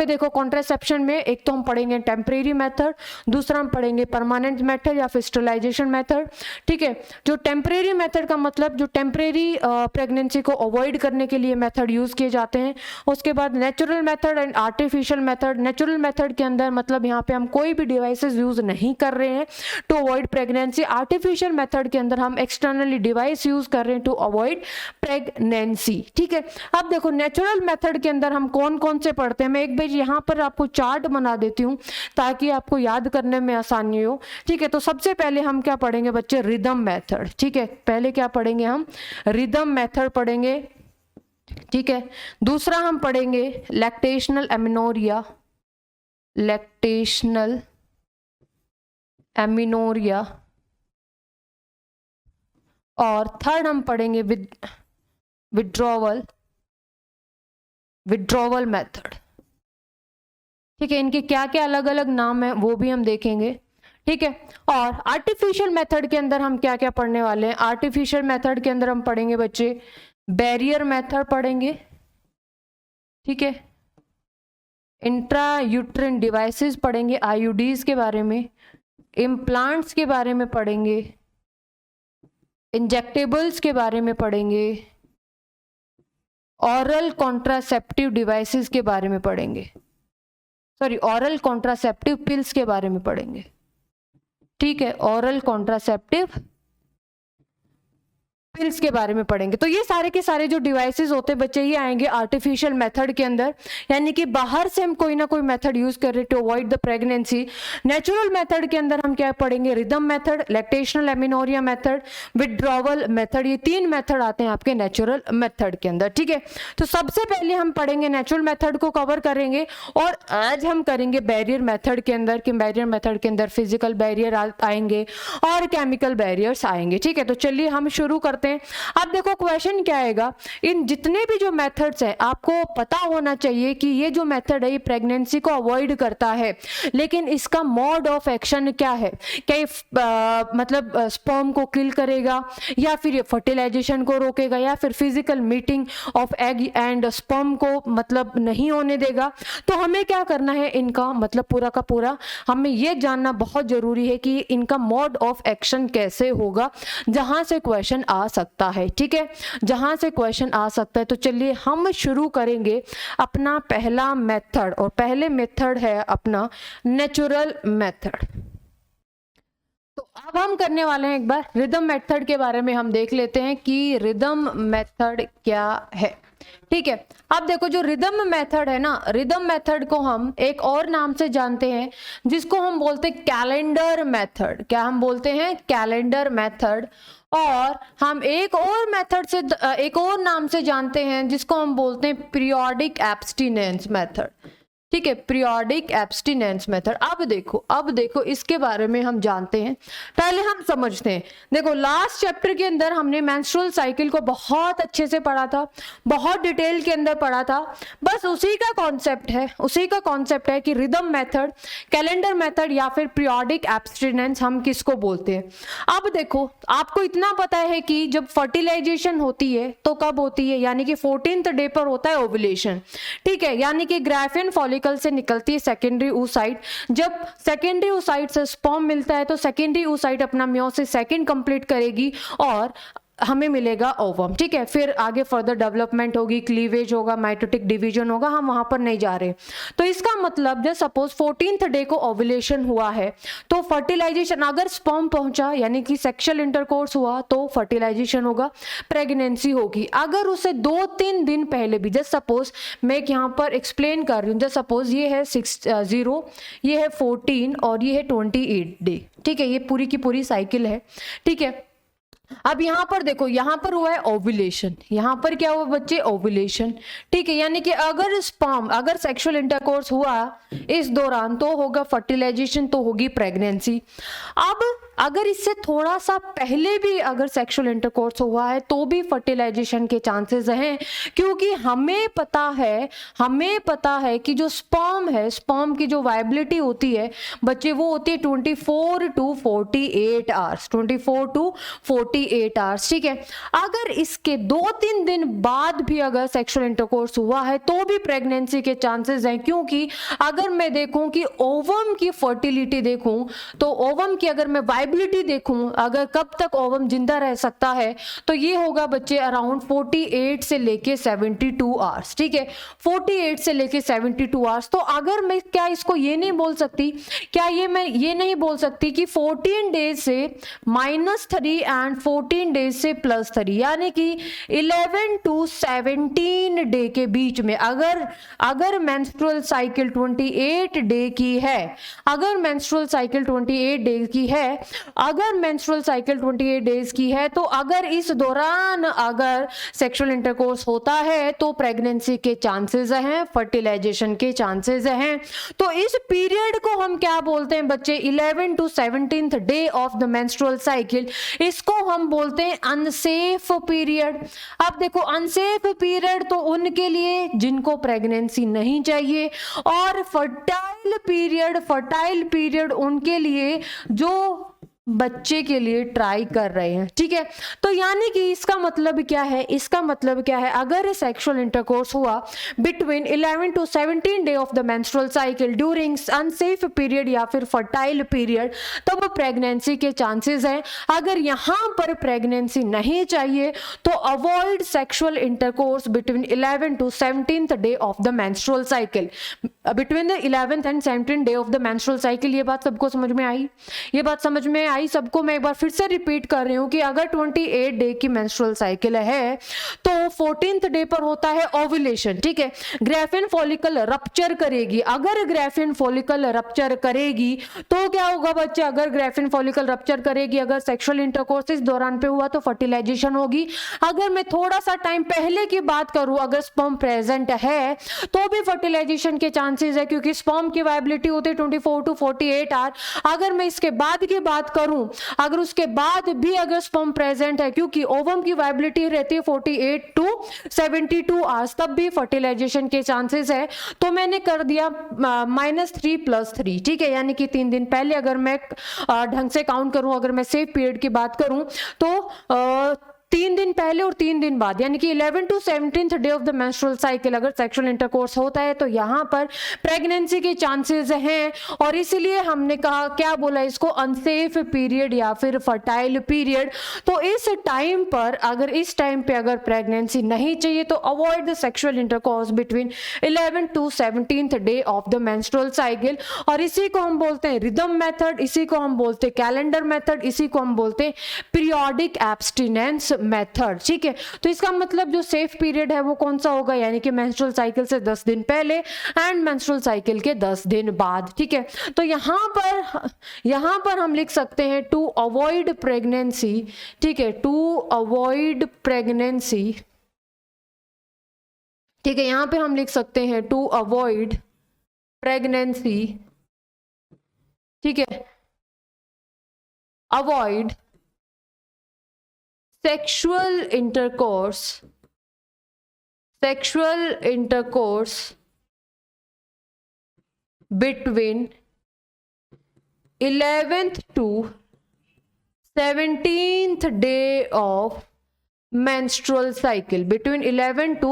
देखो कॉन्ट्रासेप्शन में एक तो हम पढ़ेंगे टेम्परेरी मेथड, दूसरा हम पढ़ेंगे परमानेंट मेथड या फिर स्टरलाइजेशन मेथड, ठीक है। जो टेम्परेरी मेथड का मतलब जो टेम्परेरी प्रेगनेंसी को अवॉइड करने के लिए मेथड यूज किए जाते हैं। उसके बाद natural method and artificial method. Natural method के अंदर मतलब यहाँ पे हम कोई भी डिवाइसेस यूज नहीं कर रहे हैं to avoid pregnancy. Artificial method के अंदर हम एक्सटर्नली डिवाइस यूज कर रहे हैं टू अवॉइड प्रेगनेंसी, ठीक है। अब देखो नेचुरल मेथड के अंदर हम कौन कौन से पढ़ते हैं, मैं एक बार यहाँ पर आपको चार्ट बना देती हूँ ताकि आपको याद करने में आसानी हो, ठीक है। तो सबसे पहले हम क्या पढ़ेंगे बच्चे, रिदम मेथड, ठीक है। पहले क्या पढ़ेंगे हम, रिदम मेथड पढ़ेंगे, ठीक है। दूसरा हम पढ़ेंगे लैक्टेशनल एमिनोरिया, और थर्ड हम पढ़ेंगे विड्रॉवल मेथड, ठीक है। इनके क्या क्या अलग अलग नाम है वो भी हम देखेंगे, ठीक है। और आर्टिफिशियल मेथड के अंदर हम क्या क्या पढ़ने वाले हैं, आर्टिफिशियल मेथड के अंदर हम पढ़ेंगे बच्चे बैरियर मेथड पढ़ेंगे, ठीक है। इंट्रायूट्रिन डिवाइसेस पढ़ेंगे, आईयूडीज के बारे में, इम्प्लांट्स के बारे में पढ़ेंगे, इंजेक्टेबल्स के बारे में पढ़ेंगे, ऑरल कॉन्ट्रासेप्टिव डिवाइसेस के बारे में पढ़ेंगे, ऑरल कॉन्ट्रासेप्टिव पिल्स के बारे में पढ़ेंगे, ठीक है। ऑरल कॉन्ट्रासेप्टिव पिल्स के बारे में पढ़ेंगे। तो ये सारे के सारे जो डिवाइसेस होते हैं बच्चे, ये आएंगे आर्टिफिशियल मेथड के अंदर, यानी कि बाहर से हम कोई ना कोई मेथड यूज कर रहे to avoid the pregnancy. Natural method के अंदर हम क्या पढ़ेंगे, rhythm method, lactational amenorrhoea method, withdrawal method. ये तीन मेथड आते हैं आपके नेचुरल मेथड के अंदर, ठीक है। तो सबसे पहले हम पढ़ेंगे नेचुरल मेथड को कवर करेंगे, और आज हम करेंगे बैरियर मेथड के अंदर, कि बैरियर मेथड के अंदर फिजिकल बैरियर आएंगे और केमिकल बैरियर्स आएंगे, ठीक है। तो चलिए हम शुरू करते करते हैं। अब देखो क्वेश्चन क्या आएगा, इन जितने भी जो मेथड्स है आपको पता होना चाहिए कि ये जो मेथड है ये प्रेगनेंसी को अवॉइड करता है, लेकिन इसका मोड ऑफ एक्शन क्या है, क्या ये मतलब स्पर्म को किल करेगा, या फिर ये फर्टिलाइजेशन को रोकेगा, या फिर physical meeting of egg and sperm को मतलब नहीं होने देगा। तो हमें क्या करना है, इनका मतलब पूरा का पूरा हमें ये जानना बहुत जरूरी है कि इनका मोड ऑफ एक्शन कैसे होगा, जहां से क्वेश्चन आ सकता है। ठीक है, जहां से क्वेश्चन आ सकता है। तो चलिए हम शुरू करेंगे अपना पहला मेथड, और पहले मेथड है अपना नेचुरल मेथड। तो अब हम करने वाले हैं एक बार रिदम मेथड के बारे में हम देख लेते हैं कि रिदम मेथड क्या है। ठीक है, अब देखो जो रिदम मेथड है ना, रिदम मेथड को हम एक और नाम से जानते हैं जिसको हम बोलते हैं कैलेंडर मेथड। क्या हम बोलते हैं? Calendar method. और हम एक और मेथड से एक और नाम से जानते हैं जिसको हम बोलते हैं पीरियोडिक एब्स्टिनेंस मेथड। ठीक है, पीरियोडिक एब्स्टिनेंस मेथड। अब देखो इसके बारे में हम जानते हैं, पहले हम समझते हैं। देखो लास्ट चैप्टर के अंदर हमने मेंस्ट्रुअल साइकिल को बहुत अच्छे से पढ़ा था, बहुत डिटेल के अंदर पढ़ा था। बस उसी का कॉन्सेप्ट है कि रिदम मेथड, कैलेंडर मेथड या फिर पीरियोडिक एब्स्टिनेंस हम किसको बोलते हैं। अब देखो आपको इतना पता है कि जब फर्टिलाइजेशन होती है तो कब होती है, यानी कि 14th डे पर होता है ओव्यूलेशन। ठीक है, यानी कि ग्राफियन फॉलिकल से निकलती है सेकेंडरी oocyte। जब सेकेंडरी oocyte से स्पर्म मिलता है तो सेकेंडरी oocyte अपना मियोसिस सेकंड कंप्लीट करेगी और हमें मिलेगा ओवम। ठीक है, फिर आगे फर्दर डेवलपमेंट होगी, क्लीवेज होगा, माइटोटिक डिवीजन होगा, हम वहां पर नहीं जा रहे। तो इसका मतलब जब सपोज 14th डे को ओव्यूलेशन हुआ है तो फर्टिलाइजेशन, अगर स्पर्म पहुंचा यानी कि सेक्सुअल इंटरकोर्स हुआ तो फर्टिलाइजेशन होगा, प्रेगनेंसी होगी। अगर उसे 2-3 दिन पहले भी, जस्ट सपोज मैं यहाँ पर एक्सप्लेन कर रही हूँ, जस्ट सपोज ये है 0, ये है 14 और ये है 28 डे। ठीक है, ये पूरी की पूरी साइकिल है। ठीक है, अब यहां पर देखो, यहां पर हुआ है ओव्यूलेशन, यहां पर क्या हुआ बच्चे? ओव्यूलेशन। ठीक है, यानी कि अगर स्पर्म, अगर सेक्सुअल इंटरकोर्स हुआ इस दौरान तो होगा फर्टिलाइजेशन, तो होगी प्रेगनेंसी। अब अगर इससे थोड़ा सा पहले भी अगर सेक्सुअल इंटरकोर्स हुआ है तो भी फर्टिलाइजेशन के चांसेस हैं, क्योंकि हमें पता है कि जो स्पर्म है, स्पर्म की जो वायबिलिटी होती है बच्चे, वो होती है 24 to 48 आवर्स, 24 to 48 आवर्स। ठीक है, अगर इसके 2-3 दिन बाद भी अगर सेक्सुअल इंटरकोर्स हुआ है तो भी प्रेगनेंसी के चांसेस हैं, क्योंकि अगर मैं देखूं कि ओवम की फर्टिलिटी देखूं तो ओवम की अगर मैं वायबिलिटी देखूं, अगर कब तक ओवम जिंदा रह सकता है तो ये होगा बच्चे अराउंड 48 से लेके 72 आवर्स। ठीक है, 48 से लेके 72 आवर्स। तो अगर मैं क्या इसको ये नहीं बोल सकती, क्या ये मैं ये नहीं बोल सकती कि 14 डेज से -3 एंड 14 डेज से +3, यानी कि 11 to 17 डे के बीच में अगर मेंस्ट्रुअल साइकिल 28 डे की है, अगर मेंस्ट्रुअल साइकिल 28 डे की है, अगर मेंस्ट्रुअल साइकिल 28 डेज की है, तो अगर इस दौरान अगर सेक्सुअल इंटरकोर्स होता है तो प्रेगनेंसी के चांसेस हैं, फर्टिलाइजेशन के चांसेस हैं। तो इस पीरियड को हम क्या बोलते हैं बच्चे? 11 to 17th day of the menstrual cycle, इसको हम बोलते हैं अनसेफ पीरियड। अब देखो अनसेफ पीरियड तो उनके लिए जिनको प्रेगनेंसी नहीं चाहिए, और फर्टाइल पीरियड उनके लिए जो बच्चे के लिए ट्राई कर रहे हैं। ठीक है, तो यानी कि इसका मतलब क्या है? अगर सेक्सुअल इंटरकोर्स हुआ between 11 to 17 day of the menstrual cycle during unsafe period या फिर फर्टाइल पीरियड, तब प्रेगनेंसी के चांसेस हैं। अगर यहां पर प्रेगनेंसी नहीं चाहिए तो avoid sexual intercourse between 11 to 17th day of the menstrual cycle, between the 11th and 17th day of the menstrual cycle. ये बात सबको समझ में आई? सबको मैं एक बार फिर से रिपीट कर रही हूं कि अगर 28 डे की मेंस्ट्रुअल साइकिल है तो 14th डे पर होता है ओव्यूलेशन। ठीक है, ग्राफियन फॉलिकल रप्चर करेगी। अगर ग्राफियन फॉलिकल रप्चर करेगी तो क्या होगा बच्चे? अगर ग्राफियन फॉलिकल रप्चर करेगी, अगर सेक्सुअल इंटरकोर्स इस दौरान पे हुआ तो फर्टिलाइजेशन होगी। अगर मैं थोड़ा सा टाइम पहले की बात करूं, अगर स्पर्म प्रेजेंट है तो भी फर्टिलाइजेशन के चांसेस है, क्योंकि स्पर्म की वायबिलिटी होती है 24 to 48 आवर। अगर मैं इसके बाद की बात करूं करूं, अगर उसके बाद भी अगर स्पर्म प्रेजेंट है, क्योंकि ओवम की वायबिलिटी रहती है 48 टू 72 आवर्स, तब भी फर्टिलाइजेशन के चांसेस है, तो मैंने कर दिया -3 + 3, ठीक है, यानी कि 3 दिन पहले अगर मैं ढंग से काउंट करूं, अगर मैं सेफ पीरियड की बात करूं तो 3 दिन पहले और 3 दिन बाद, यानी कि 11 to 17th day of the menstrual cycle अगर सेक्सुअल इंटरकोर्स होता है तो यहाँ पर प्रेगनेंसी के चांसेस हैं, और इसीलिए हमने कहा, क्या बोला इसको, अनसेफ पीरियड या फिर फर्टाइल पीरियड। तो इस टाइम पर अगर प्रेगनेंसी नहीं चाहिए तो avoid the sexual intercourse between 11 to 17th day of the menstrual cycle, और इसी को हम बोलते हैं रिदम मेथड, इसी को हम बोलते हैं कैलेंडर मेथड, इसी को हम बोलते हैं पीरियोडिक एब्स्टिनेंस मेथड, ठीक है। तो इसका मतलब जो सेफ पीरियड है वो कौन सा होगा, यानी कि मेंस्ट्रुअल साइकिल से 10 दिन पहले एंड मेंस्ट्रुअल साइकिल के 10 दिन बाद, ठीक है। तो यहां पर हम लिख सकते हैं टू अवॉइड प्रेगनेंसी, ठीक है, टू अवॉइड प्रेगनेंसी, ठीक है, यहां पे हम लिख सकते हैं टू अवॉइड प्रेगनेंसी, ठीक है, avoid sexual intercourse between 11th to 17th day of menstrual cycle, between 11 to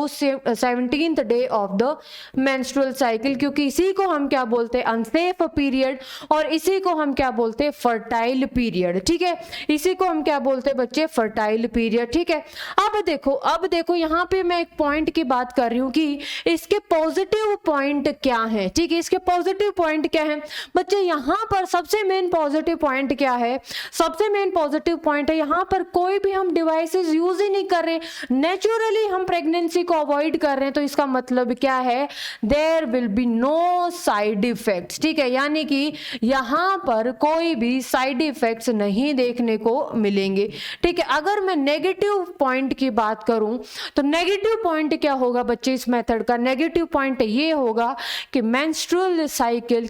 17th day of the menstrual cycle, क्योंकि इसी को हम क्या बोलते हैं, अनसेफ पीरियड, और इसी को हम क्या बोलते हैं, फर्टाइल पीरियड, ठीक है, इसी को हम क्या बोलते हैं बच्चे, फर्टाइल पीरियड, ठीक है। अब देखो यहाँ पे मैं एक पॉइंट की बात कर रही हूँ कि इसके पॉजिटिव पॉइंट क्या है, ठीक है, इसके पॉजिटिव पॉइंट क्या है बच्चे, यहाँ पर सबसे मेन पॉजिटिव पॉइंट क्या है, सबसे मेन पॉजिटिव पॉइंट है यहाँ पर कोई भी हम डिवाइसेस यूज ही नहीं कर रहे, नेचुरली हम प्रेगनेंसी को अवॉइड कर रहे हैं, तो इसका मतलब क्या है, there will be no side effects, ठीक है, यानी कि यहां पर कोई भी साइड इफेक्ट्स नहीं देखने को मिलेंगे, ठीक है। अगर मैं नेगेटिव पॉइंट की बात करूं तो नेगेटिव पॉइंट क्या होगा बच्चे, इस मेथड का नेगेटिव पॉइंट ये होगा कि मेंस्ट्रुअल साइकिल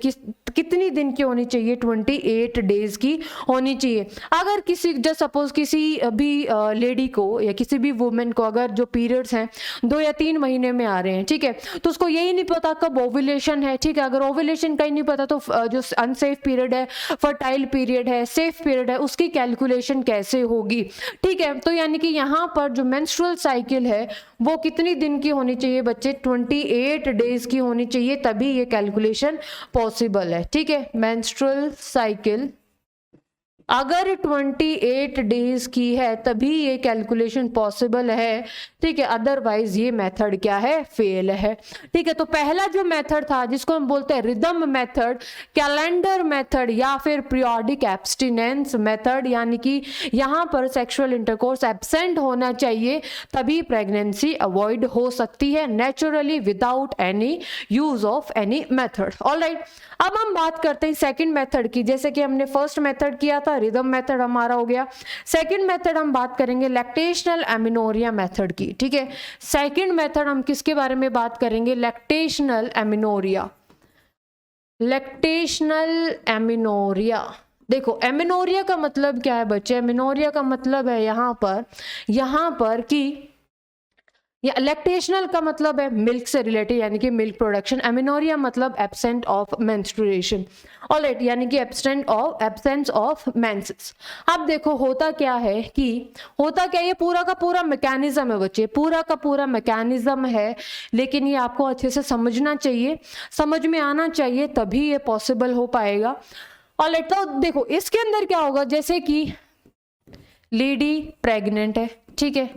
कितनी दिन की होनी चाहिए, 28 डेज की होनी चाहिए। अगर किसी जस्ट सपोज किसी भी लेडी को या किसी भी वुमेन को अगर जो पीरियड्स हैं 2 या 3 महीने में आ रहे हैं, ठीक है, तो उसको यही नहीं पता कब ओव्यूलेशन है, ठीक है, अगर ओव्यूलेशन का ही नहीं पता तो जो अनसेफ पीरियड है, फर्टाइल पीरियड है, सेफ पीरियड है, उसकी कैलकुलेशन कैसे होगी, ठीक है। तो यानी कि यहाँ पर जो मेंस्ट्रुअल साइकिल है वो कितनी दिन की होनी चाहिए बच्चे, 28 डेज की होनी चाहिए, तभी ये कैलकुलेशन पॉसिबल है, ठीक है। मेंस्ट्रुअल साइकिल अगर 28 डेज की है तभी ये कैलकुलेशन पॉसिबल है, ठीक है, अदरवाइज ये मेथड क्या है, फेल है, ठीक है। तो पहला जो मेथड था जिसको हम बोलते हैं रिदम मेथड, कैलेंडर मेथड या फिर पीरियोडिक एब्स्टिनेंस मेथड, यानी कि यहाँ पर सेक्सुअल इंटरकोर्स एब्सेंट होना चाहिए तभी प्रेगनेंसी अवॉइड हो सकती है naturally without any use of any method. Alright, अब हम बात करते हैं सेकंड मेथड की, जैसे कि हमने फर्स्ट मेथड किया था, रिदम मेथड हमारा हो गया। सेकंड मेथड हम बात करेंगे लैक्टेशनल एमिनोरिया मेथड की, ठीक है। सेकंड मेथड हम किसके बारे में बात करेंगे, लैक्टेशनल एमिनोरिया। लैक्टेशनल एमिनोरिया, देखो एमिनोरिया का मतलब क्या है बच्चे, एमिनोरिया का मतलब है यहाँ पर कि या लैक्टेशनल का मतलब है मिल्क से रिलेटेड, यानी कि मिल्क प्रोडक्शन। एमिनोरिया मतलब एब्सेंट ऑफ मेंस्ट्रुएशन, ऑलराइट, यानी कि एब्सेंस ऑफ मेंसेस। अब देखो होता क्या है, ये पूरा का पूरा मैकेनिज्म है बच्चे, पूरा का पूरा मैकेनिज्म है, लेकिन ये आपको अच्छे से समझना चाहिए, समझ में आना चाहिए, तभी ये पॉसिबल हो पाएगा। ऑलराइट, तो देखो इसके अंदर क्या होगा, जैसे कि लेडी प्रेग्नेंट है, ठीक है,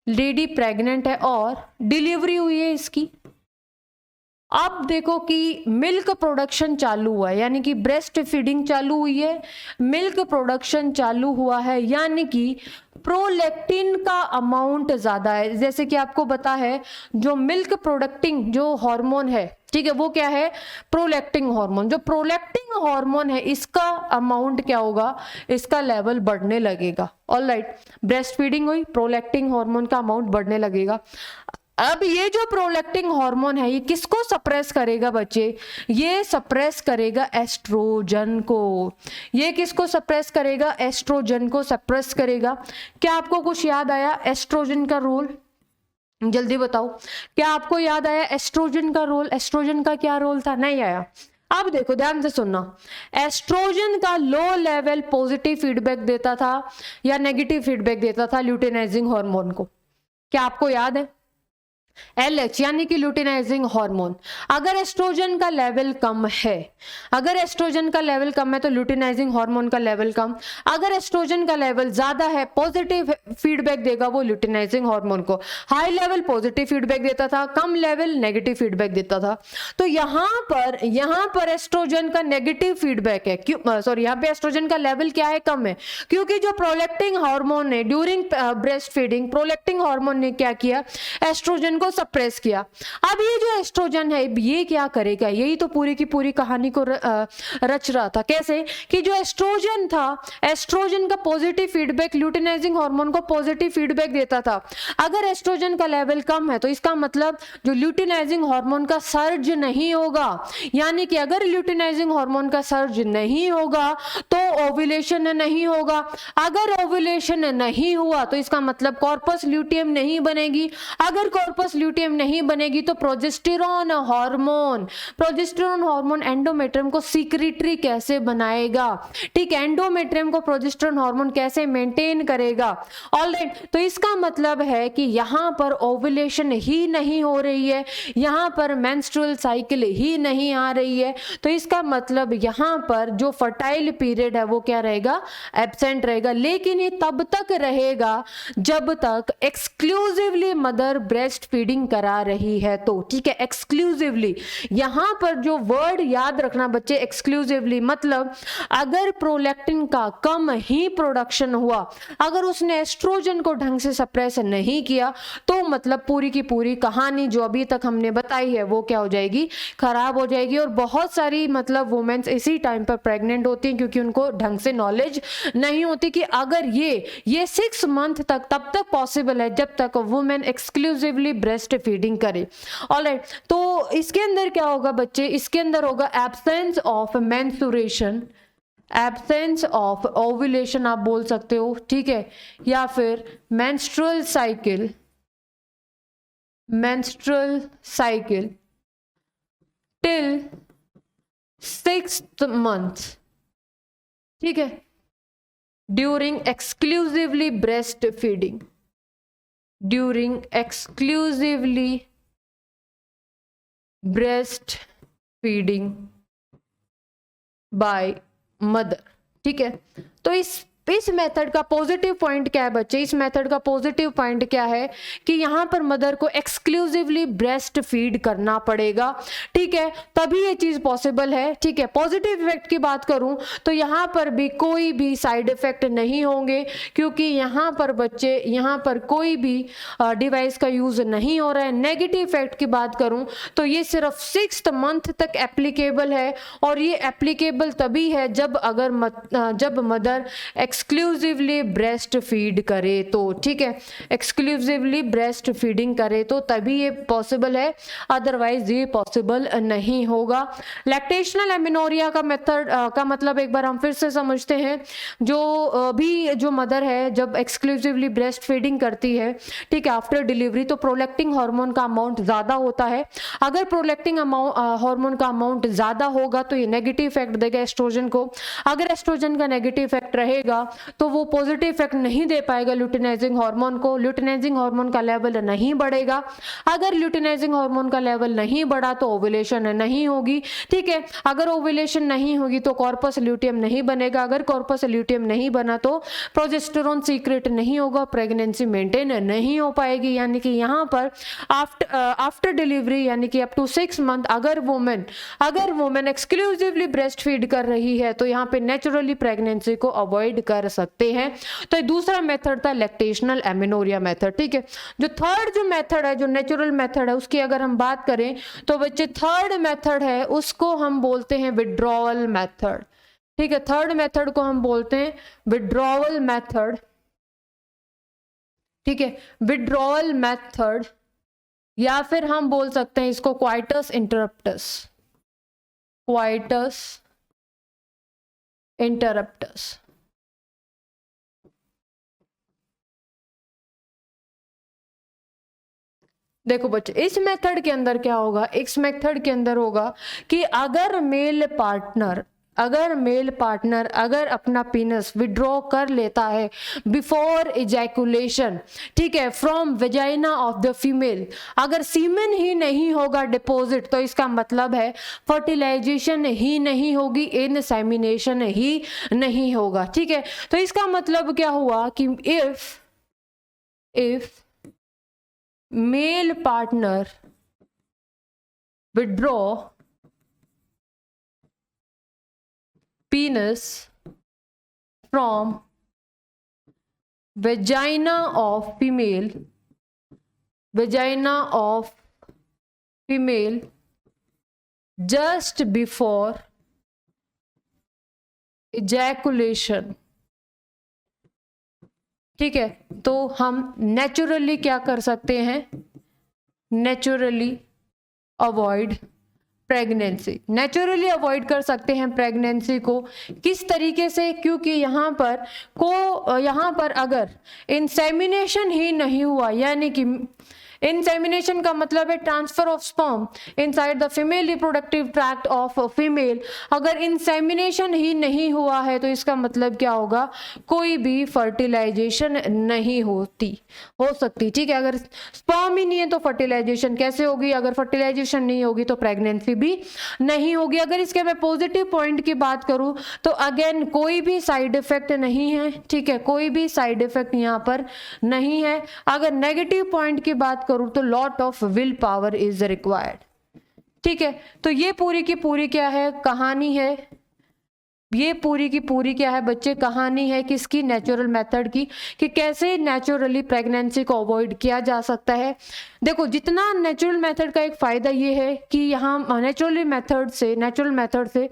लेडी प्रेग्नेंट है और डिलीवरी हुई है इसकी। अब देखो कि मिल्क प्रोडक्शन चालू हुआ है, यानी कि ब्रेस्ट फीडिंग चालू हुई है, मिल्क प्रोडक्शन चालू हुआ है, यानी कि प्रोलैक्टिन का अमाउंट ज्यादा है। जैसे कि आपको पता है जो मिल्क प्रोडक्टिंग जो हार्मोन है, ठीक है, वो क्या है, प्रोलैक्टिन हार्मोन। जो प्रोलैक्टिन हार्मोन है इसका अमाउंट क्या होगा, इसका लेवल बढ़ने लगेगा। ऑलराइट, ब्रेस्ट फीडिंग हुई, प्रोलैक्टिन हार्मोन का अमाउंट बढ़ने लगेगा। अब ये जो प्रोलैक्टिन हार्मोन है ये किसको सप्रेस करेगा बच्चे? ये सप्रेस करेगा एस्ट्रोजन को। ये किसको सप्रेस करेगा? एस्ट्रोजन को सप्रेस करेगा। क्या आपको कुछ याद आया एस्ट्रोजन का रोल? जल्दी बताओ, क्या आपको याद आया एस्ट्रोजन का रोल? एस्ट्रोजन का क्या रोल था? नहीं आया। अब देखो ध्यान से सुनना, एस्ट्रोजन का लो लेवल पॉजिटिव फीडबैक देता था या नेगेटिव फीडबैक देता था ल्यूटिनाइजिंग हार्मोन को? क्या आपको याद है? LH यानी कि ल्यूटिनाइजिंग हार्मोन। अगर एस्ट्रोजन का लेवल कम है, अगर एस्ट्रोजन का लेवल कम है तो ल्यूटिनाइजिंग हार्मोन का लेवल कम। अगर एस्ट्रोजन का लेवल ज्यादा है, पॉजिटिव फीडबैक देगा वो ल्यूटिनाइजिंग हार्मोन को। हाई लेवल पॉजिटिव फीडबैक देता था, कम लेवल नेगेटिव फीडबैक देता था। तो यहाँ पर एस्ट्रोजन का नेगेटिव फीडबैक है। क्यों? सॉरी, यहाँ पे एस्ट्रोजन का लेवल क्या है? कम है, क्योंकि जो प्रोलैक्टिन हार्मोन ने during breast feeding, prolactin hormone ने क्या किया? एस्ट्रोजन को सप्रेस किया। अब ये जो एस्ट्रोजन है ये क्या करेगा? यही तो पूरी की पूरी कहानी को रच रहा था। कैसे? कि जो एस्ट्रोजन था, एस्ट्रोजन का पॉजिटिव फीडबैक ल्यूटिनाइजिंग हार्मोन को पॉजिटिव फीडबैक देता था। अगर एस्ट्रोजन का लेवल कम है तो इसका मतलब जो ल्यूटिनाइजिंग हार्मोन का सर्ज नहीं होगा, यानी कि अगर ल्यूटिनाइजिंग हार्मोन का सर्ज नहीं होगा तो ओव्यूलेशन नहीं होगा। अगर ओव्यूलेशन नहीं हुआ तो इसका मतलब कॉर्पस ल्यूटियम नहीं बनेगी। अगर कॉर्पस ल्यूटियम नहीं बनेगी तो प्रोजेस्टेरोन हार्मोन एंडोमेट्रियम को सीक्रेटरी कैसे बनाएगा? ठीक है, एंडोमेट्रियम को प्रोजेस्टेरोन हार्मोन कैसे मेंटेन करेगा? ऑलराइट, तो इसका मतलब है कि यहां पर ओव्यूलेशन ही नहीं हो रही है, यहां पर मेंस्ट्रुअल साइकिल ही नहीं आ रही है। तो इसका मतलब यहां पर जो फर्टाइल पीरियड है वो क्या रहेगा? एब्सेंट रहेगा। लेकिन ये तब तक रहेगा जब तक एक्सक्लूसिवली मदर ब्रेस्ट फीडिंग करा रही है तो। ठीक है, एक्सक्लूसिवली, यहां पर जो वर्ड याद रखना बच्चे, एक्सक्लूसिवली मतलब अगर प्रोलैक्टिन का कम ही प्रोडक्शन हुआ, अगर उसने एस्ट्रोजन को ढंग से सप्रेस नहीं किया तो मतलब पूरी की पूरी कहानी जो अभी तक हमने बताई है वो क्या हो जाएगी? खराब हो जाएगी। और बहुत सारी मतलब वुमेन्स इसी टाइम पर प्रेग्नेंट होती हैं क्योंकि उनको ढंग से नॉलेज नहीं होती कि अगर ये 6 मंथ तक तब तक पॉसिबल है जब तक वुमेन एक्सक्लूसिवली ब्रेस्ट फीडिंग करे। ऑलराइट, तो इसके अंदर क्या होगा बच्चे? इसके अंदर होगा absence of menstruation, absence of ovulation आप बोल सकते हो। ठीक है, या फिर menstrual cycle till 6th month। ठीक है, during exclusively breast feeding, during exclusively breast feeding by mother. ठीक है, तो इस मेथड का पॉजिटिव पॉइंट क्या है बच्चे? इस मेथड का पॉजिटिव पॉइंट क्या है कि यहां पर मदर को एक्सक्लूसिवली ब्रेस्ट फीड करना पड़ेगा। ठीक है, तभी ये चीज पॉसिबल है। ठीक है, पॉजिटिव इफेक्ट की बात करूं तो यहां पर भी कोई भी साइड इफेक्ट नहीं होंगे, क्योंकि यहां पर बच्चे, यहां पर कोई भी डिवाइस का यूज नहीं हो रहा है। नेगेटिव इफेक्ट की बात करूं तो ये सिर्फ 6th month तक एप्लीकेबल है, और ये एप्लीकेबल तभी है जब मदर एक्सक्लूसिवली ब्रेस्ट फीड करे तो। ठीक है, एक्सक्लूसिवली ब्रेस्ट फीडिंग करे तो तभी ये पॉसिबल है, अदरवाइज ये पॉसिबल नहीं होगा। लैक्टेशनल एमिनोरिया का मेथड का मतलब एक बार हम फिर से समझते हैं। जो मदर है जब एक्सक्लूसिवली ब्रेस्ट फीडिंग करती है, ठीक है, आफ्टर डिलीवरी, तो प्रोलैक्टिन हार्मोन का अमाउंट ज्यादा होता है। अगर प्रोलैक्टिन हार्मोन का अमाउंट ज्यादा होगा तो ये नेगेटिव इफेक्ट देगा एस्ट्रोजन को। अगर एस्ट्रोजन का नेगेटिव इफेक्ट रहेगा तो वो पॉजिटिव इफेक्ट नहीं दे पाएगा ल्यूटिनाइजिंग हार्मोन को। ल्यूटिनाइजिंग हार्मोन का लेवल नहीं बढ़ेगा। अगर ल्यूटिनाइजिंग हार्मोन का लेवल नहीं बढ़ा तो ओव्यूलेशन नहीं होगी। ठीक है, अगर ओव्यूलेशन नहीं होगी तो कॉर्पस ल्यूटियम नहीं बनेगा। अगर कॉर्पस ल्यूटियम नहीं बना तो प्रोजेस्टेरोन सीक्रेट नहीं होगा, प्रेगनेंसी मेंटेन नहीं हो पाएगी। यानी कि यहाँ पर आफ्टर डिलीवरी यानी कि अप टू 6 मंथ अगर वुमेन एक्सक्लूसिवली ब्रेस्ट फीड कर रही है तो यहाँ पे नेचुरली प्रेगनेंसी को अवॉइड कर सकते हैं। तो दूसरा मेथड था लैक्टेशनल एमिनोरिया मेथड। ठीक है, जो थर्ड जो मेथड है, जो नेचुरल मेथड है, उसकी अगर हम बात करें तो बच्चे थर्ड मेथड है उसको हम बोलते हैं विड्रॉवल मेथड। ठीक है, थर्ड मेथड को हम बोलते हैं विड्रॉवल मेथड। ठीक है, विड्रॉवल मेथड या फिर हम बोल सकते हैं इसको क्वाइटस इंटरप्टस, क्वाइटस इंटरप्टस। देखो बच्चे, इस मेथड के अंदर क्या होगा, इस मेथड के अंदर होगा कि अगर मेल पार्टनर अगर अपना पीनस विड्रॉ कर लेता है बिफोर इजैकुलेशन, ठीक है, from vagina of the female, अगर सीमेन ही नहीं होगा डिपॉजिट, तो इसका मतलब है फर्टिलाइजेशन ही नहीं होगी, इनसेमिनेशन ही नहीं होगा, ठीक है। तो इसका मतलब क्या हुआ कि if male partner withdraw penis from vagina of female just before ejaculation, ठीक है, तो हम नेचुरली क्या कर सकते हैं, naturally avoid pregnancy, naturally avoid कर सकते हैं प्रेगनेंसी को। किस तरीके से, क्योंकि यहाँ पर अगर इंसेमिनेशन ही नहीं हुआ, यानी कि इंसेमिनेशन का मतलब है transfer of sperm inside the female reproductive tract of female, अगर इंसेमिनेशन ही नहीं हुआ है तो इसका मतलब क्या होगा, कोई भी फर्टिलाइजेशन नहीं हो सकती, ठीक है। अगर स्पर्म ही नहीं है तो फर्टिलाइजेशन कैसे होगी, अगर फर्टिलाइजेशन नहीं होगी तो प्रेगनेंसी भी नहीं होगी। अगर इसके मैं पॉजिटिव पॉइंट की बात करूं तो अगेन कोई भी साइड इफेक्ट नहीं है, ठीक है, कोई भी साइड इफेक्ट यहाँ पर नहीं है। अगर नेगेटिव पॉइंट की बात करूं तो lot of will power is required, ठीक है। तो ये पूरी की पूरी क्या है, कहानी है, ये पूरी की पूरी क्या है बच्चे, कहानी है किसकी, नेचुरल मेथड की, कि कैसे नेचुरली प्रेगनेंसी को अवॉइड किया जा सकता है। देखो, जितना नेचुरल मेथड का एक फायदा ये है कि यहाँ नेचुरल मेथड से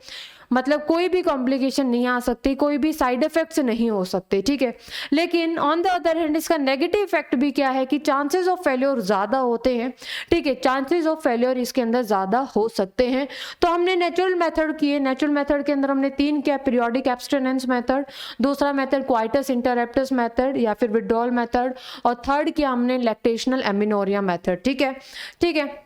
मतलब कोई भी कॉम्प्लिकेशन नहीं आ सकती, कोई भी साइड इफेक्ट्स नहीं हो सकते, ठीक है। लेकिन ऑन द अदर हैंड इसका नेगेटिव इफेक्ट भी क्या है कि चांसेस ऑफ फेल्योर ज़्यादा होते हैं, ठीक है, चांसेस ऑफ फेल्योर इसके अंदर ज़्यादा हो सकते हैं। तो हमने नेचुरल मेथड किए, नेचुरल मेथड के अंदर हमने 3 क्या, पीरियोडिक एब्स्टिनेंस मेथड, दूसरा मेथड क्वाइटस इंटरप्टस मेथड या फिर विड्रॉल मेथड, और थर्ड किया हमने लैक्टेशनल एमिनोरिया मेथड, ठीक है, ठीक है।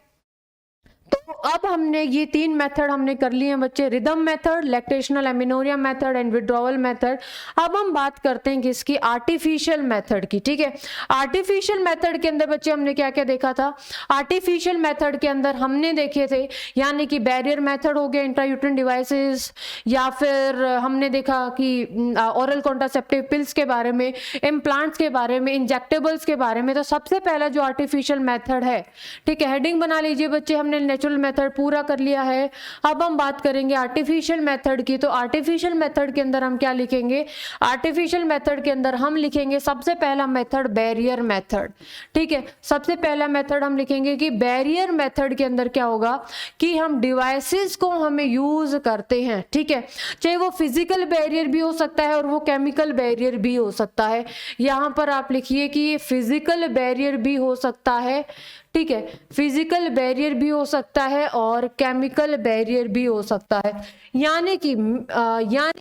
तो अब हमने ये 3 मेथड हमने कर लिए हैं बच्चे, rhythm method, lactational amenorrhoea method and withdrawal method. अब हम बात करते हैं किसकी, आर्टिफिशियल मेथड की, ठीक है। आर्टिफिशियल मेथड के अंदर बच्चे हमने क्या क्या देखा था, आर्टिफिशियल मेथड के अंदर हमने देखे थे, यानी कि बैरियर मेथड हो गया, इंट्रायूट्राइन डिवाइसेस, या फिर हमने देखा कि ओरल कॉन्ट्रासेप्टिव पिल्स के बारे में, इम्प्लांट्स के बारे में, इंजेक्टेबल्स के बारे में। तो सबसे पहला जो आर्टिफिशियल मेथड है, ठीक है, हेडिंग बना लीजिए बच्चे, हमने नेचुरल मेथड पूरा कर लिया है। अब हम बात करेंगे आर्टिफिशियल मेथड की। तो आर्टिफिशियल मेथड के अंदर हम क्या लिखेंगे, आर्टिफिशियल मेथड के अंदर हम लिखेंगे सबसे पहला मेथड बैरियर मेथड, ठीक है। सबसे पहला मेथड हम लिखेंगे कि बैरियर मेथड के अंदर क्या होगा कि हम डिवाइसेस को हमें यूज करते हैं, ठीक है, चाहे वो फिजिकल बैरियर भी हो सकता है और वो केमिकल बैरियर भी हो सकता है। यहां पर आप लिखिए कि ये फिजिकल बैरियर भी हो सकता है, ठीक है, फिजिकल बैरियर भी हो सकता है और केमिकल बैरियर भी हो सकता है। यानी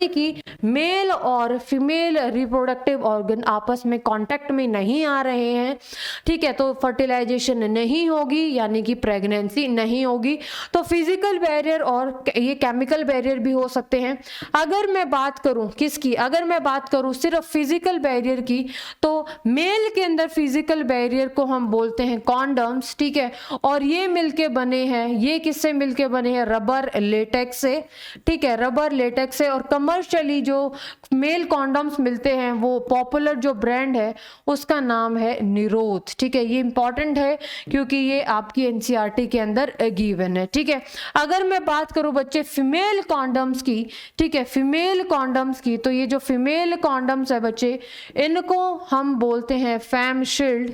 कि मेल और फीमेल रिप्रोडक्टिव ऑर्गन आपस में कांटेक्ट में नहीं आ रहे हैं, ठीक है, तो फर्टिलाइजेशन नहीं होगी, यानी कि प्रेगनेंसी नहीं होगी। तो फिजिकल बैरियर और ये केमिकल बैरियर भी हो सकते हैं। अगर मैं बात करूं किसकी, अगर मैं बात करूं सिर्फ फिजिकल बैरियर की, तो मेल के अंदर फिजिकल बैरियर को हम बोलते हैं कॉन्डम्स, ठीक है, और ये मिलके बने हैं, ये किससे मिलके बने हैं, रबर लेटेक्स से, ठीक है, रबर लेटेक्स से। और कमर्शियली जो मेल कॉन्डम्स मिलते हैं वो पॉपुलर जो ब्रांड है उसका नाम है निरोध, ठीक है। ये इंपॉर्टेंट है क्योंकि ये आपकी एनसीईआरटी के अंदर गिवन है, ठीक है। अगर मैं बात करूं बच्चे फीमेल कॉन्डम्स की, ठीक है, फीमेल कॉन्डम्स की, तो ये जो फीमेल कॉन्डम्स है बच्चे, इनको हम बोलते हैं फैम शील्ड,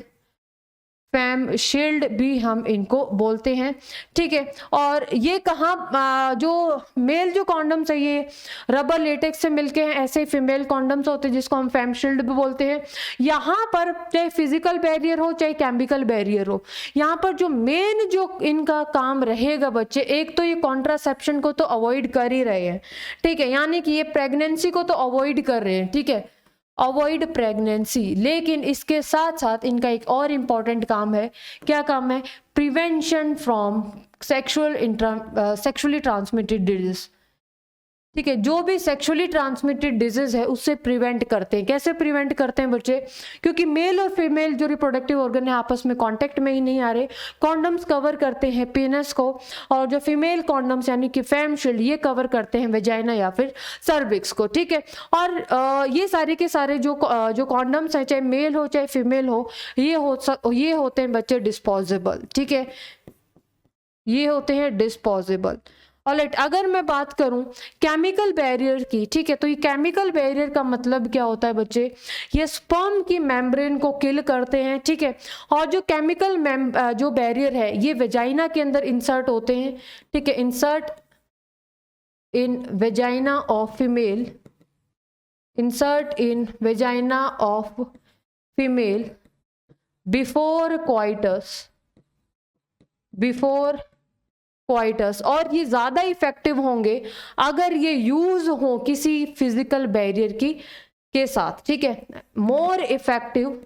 फेम शील्ड भी हम इनको बोलते हैं, ठीक है। और ये कहाँ जो मेल जो कॉन्डम्स है ये रबर लेटेक्स से मिलके हैं, ऐसे फीमेल कॉन्डम्स होते हैं जिसको हम फेम शील्ड भी बोलते हैं। यहाँ पर चाहे फिजिकल बैरियर हो चाहे केमिकल बैरियर हो, यहाँ पर जो मेन जो इनका काम रहेगा बच्चे, एक तो ये कॉन्ट्रासेप्शन को तो अवॉइड कर ही रहे हैं, ठीक है, यानी कि ये प्रेगनेंसी को तो अवॉइड कर रहे हैं, ठीक है, अवॉइड प्रेगनेंसी। लेकिन इसके साथ साथ इनका एक और इम्पॉर्टेंट काम है, क्या काम है? Prevention from sexually transmitted disease, ठीक है, जो भी सेक्सुअली ट्रांसमिटेड डिजीज है उससे प्रिवेंट करते हैं। कैसे प्रिवेंट करते हैं बच्चे? क्योंकि मेल और फीमेल जो रिप्रोडक्टिव ऑर्गन है आपस में कांटेक्ट में ही नहीं आ रहे। कॉन्डम्स कवर करते हैं पेनिस को, और जो फीमेल कॉन्डम्स यानी कि फेम शील्ड ये कवर करते हैं वेजाइना या फिर सर्विक्स को, ठीक है। और ये सारे के सारे जो कॉन्डम्स हैं, चाहे मेल हो चाहे फीमेल हो, ये होते हैं बच्चे डिस्पोजेबल, ठीक है, ये होते हैं डिस्पोजेबल। ऑलराइट, अगर मैं बात करूं केमिकल बैरियर की, ठीक है, तो ये केमिकल बैरियर का मतलब क्या होता है बच्चे? ये स्पर्म की मेम्ब्रेन को किल करते हैं, ठीक है। और जो केमिकल जो बैरियर है ये वेजाइना के अंदर इंसर्ट होते हैं, ठीक है, insert in vagina of female, insert in vagina of female before coitus, और ये ज्यादा इफेक्टिव होंगे अगर ये यूज हो किसी फिजिकल बैरियर के साथ, ठीक है। मोर इफेक्टिव,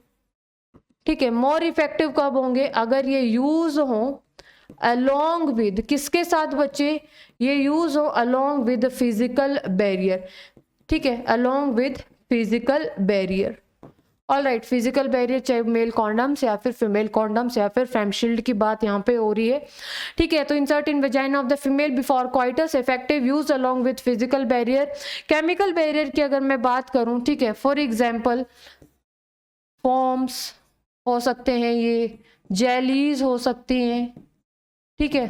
ठीक है, मोर इफेक्टिव कब होंगे? अगर ये यूज हो अलोंग विद, किसके साथ बच्चे? ये यूज हो अलोंग विद फिजिकल बैरियर, ठीक है, along with physical barrier. Alright, physical barrier चाहे मेल कॉन्डम्स या फिर फीमेल कॉन्डम्स या फिर फेम शील्ड की बात यहाँ पे हो रही है, ठीक है। तो insert in vagina of the female before coitus, effective use along with physical barrier. Chemical barrier की अगर मैं बात करूँ, ठीक है, फॉर एग्जाम्पल फॉर्म्स हो सकते हैं, ये जेलीज हो सकती हैं, ठीक है,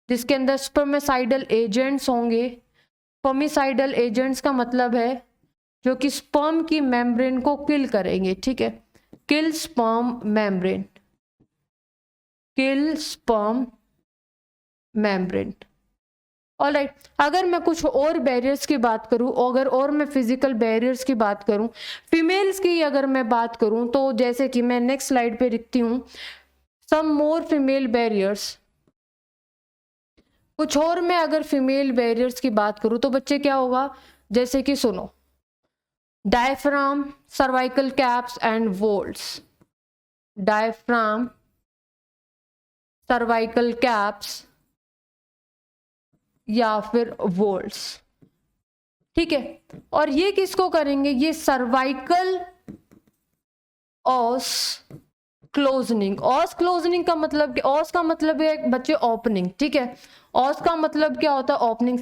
जिसके अंदर स्पर्मेसाइडल एजेंट्स होंगे। स्पर्मिसाइडल एजेंट्स का मतलब है जो कि स्पर्म की मेम्ब्रेन को किल करेंगे, ठीक है, किल स्पर्म मेम्ब्रेन, किल स्पर्म मेम्ब्रेन। ऑलराइट, अगर मैं कुछ और बैरियर्स की बात करूं, और मैं फिजिकल बैरियर्स की बात करूं, फीमेल्स की अगर मैं बात करूं, तो जैसे कि मैं नेक्स्ट स्लाइड पे लिखती हूं सम मोर फीमेल बैरियर्स। कुछ और मैं अगर फीमेल बैरियर्स की बात करूं तो बच्चे क्या होगा? जैसे कि सुनो, diaphragm, cervical caps and volts, diaphragm, cervical caps या फिर वोल्ट्स, ठीक है। और ये किसको करेंगे? ये सर्वाइकल ऑस क्लोजनिंग। ऑस क्लोजनिंग का मतलब, ऑस का मतलब है बच्चे ओपनिंग, ठीक है, ऑस का मतलब क्या होता है? ओपनिंग।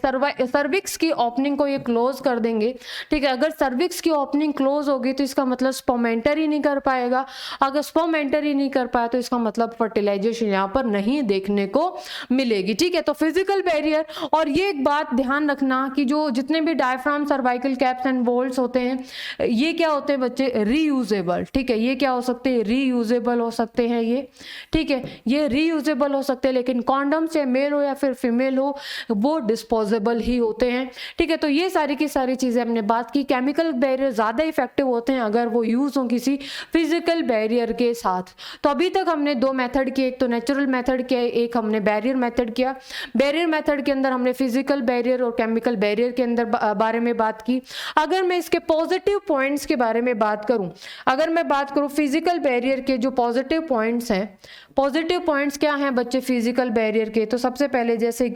सर्विक्स की ओपनिंग को ये क्लोज कर देंगे, ठीक है। अगर सर्विक्स की ओपनिंग क्लोज होगी तो इसका मतलब स्पर्म एंटर ही नहीं कर पाएगा। अगर स्पर्म एंटर ही नहीं कर पाया तो इसका मतलब फर्टिलाइजेशन यहाँ पर नहीं देखने को मिलेगी, ठीक है। तो फिजिकल बैरियर, और ये एक बात ध्यान रखना कि जो जितने भी diaphragm, cervical caps and volts होते हैं ये क्या होते हैं बच्चे? रीयूजेबल, ठीक है, ये क्या हो सकते हैं? रीयूजेबल हो सकते हैं ये, ठीक है, ये रीयूजेबल हो सकते हैं। लेकिन कॉन्डम से मेल हो या फिर फीमेल हो वो डिस्पोजेबल ही होते हैं, ठीक है। तो ये सारी की सारी चीजें हमने बात की। केमिकल बैरियर ज्यादा इफेक्टिव होते हैं अगर वो यूज हो किसी फिजिकल बैरियर के साथ। तो अभी तक हमने दो मेथड किए, एक तो नेचुरल मेथड किया, एक हमने बैरियर मेथड किया। बैरियर मेथड के अंदर हमने फिजिकल बैरियर और केमिकल बैरियर के अंदर बारे में बात की। अगर मैं इसके पॉजिटिव पॉइंट्स के बारे में बात करूं, अगर मैं बात करूं फिजिकल बैरियर के जो पॉजिटिव पॉइंट्स हैं, पॉजिटिव पॉइंट्स क्या हैं बच्चे फिजिकल बैरियर के? तो सबसे पहले जैसे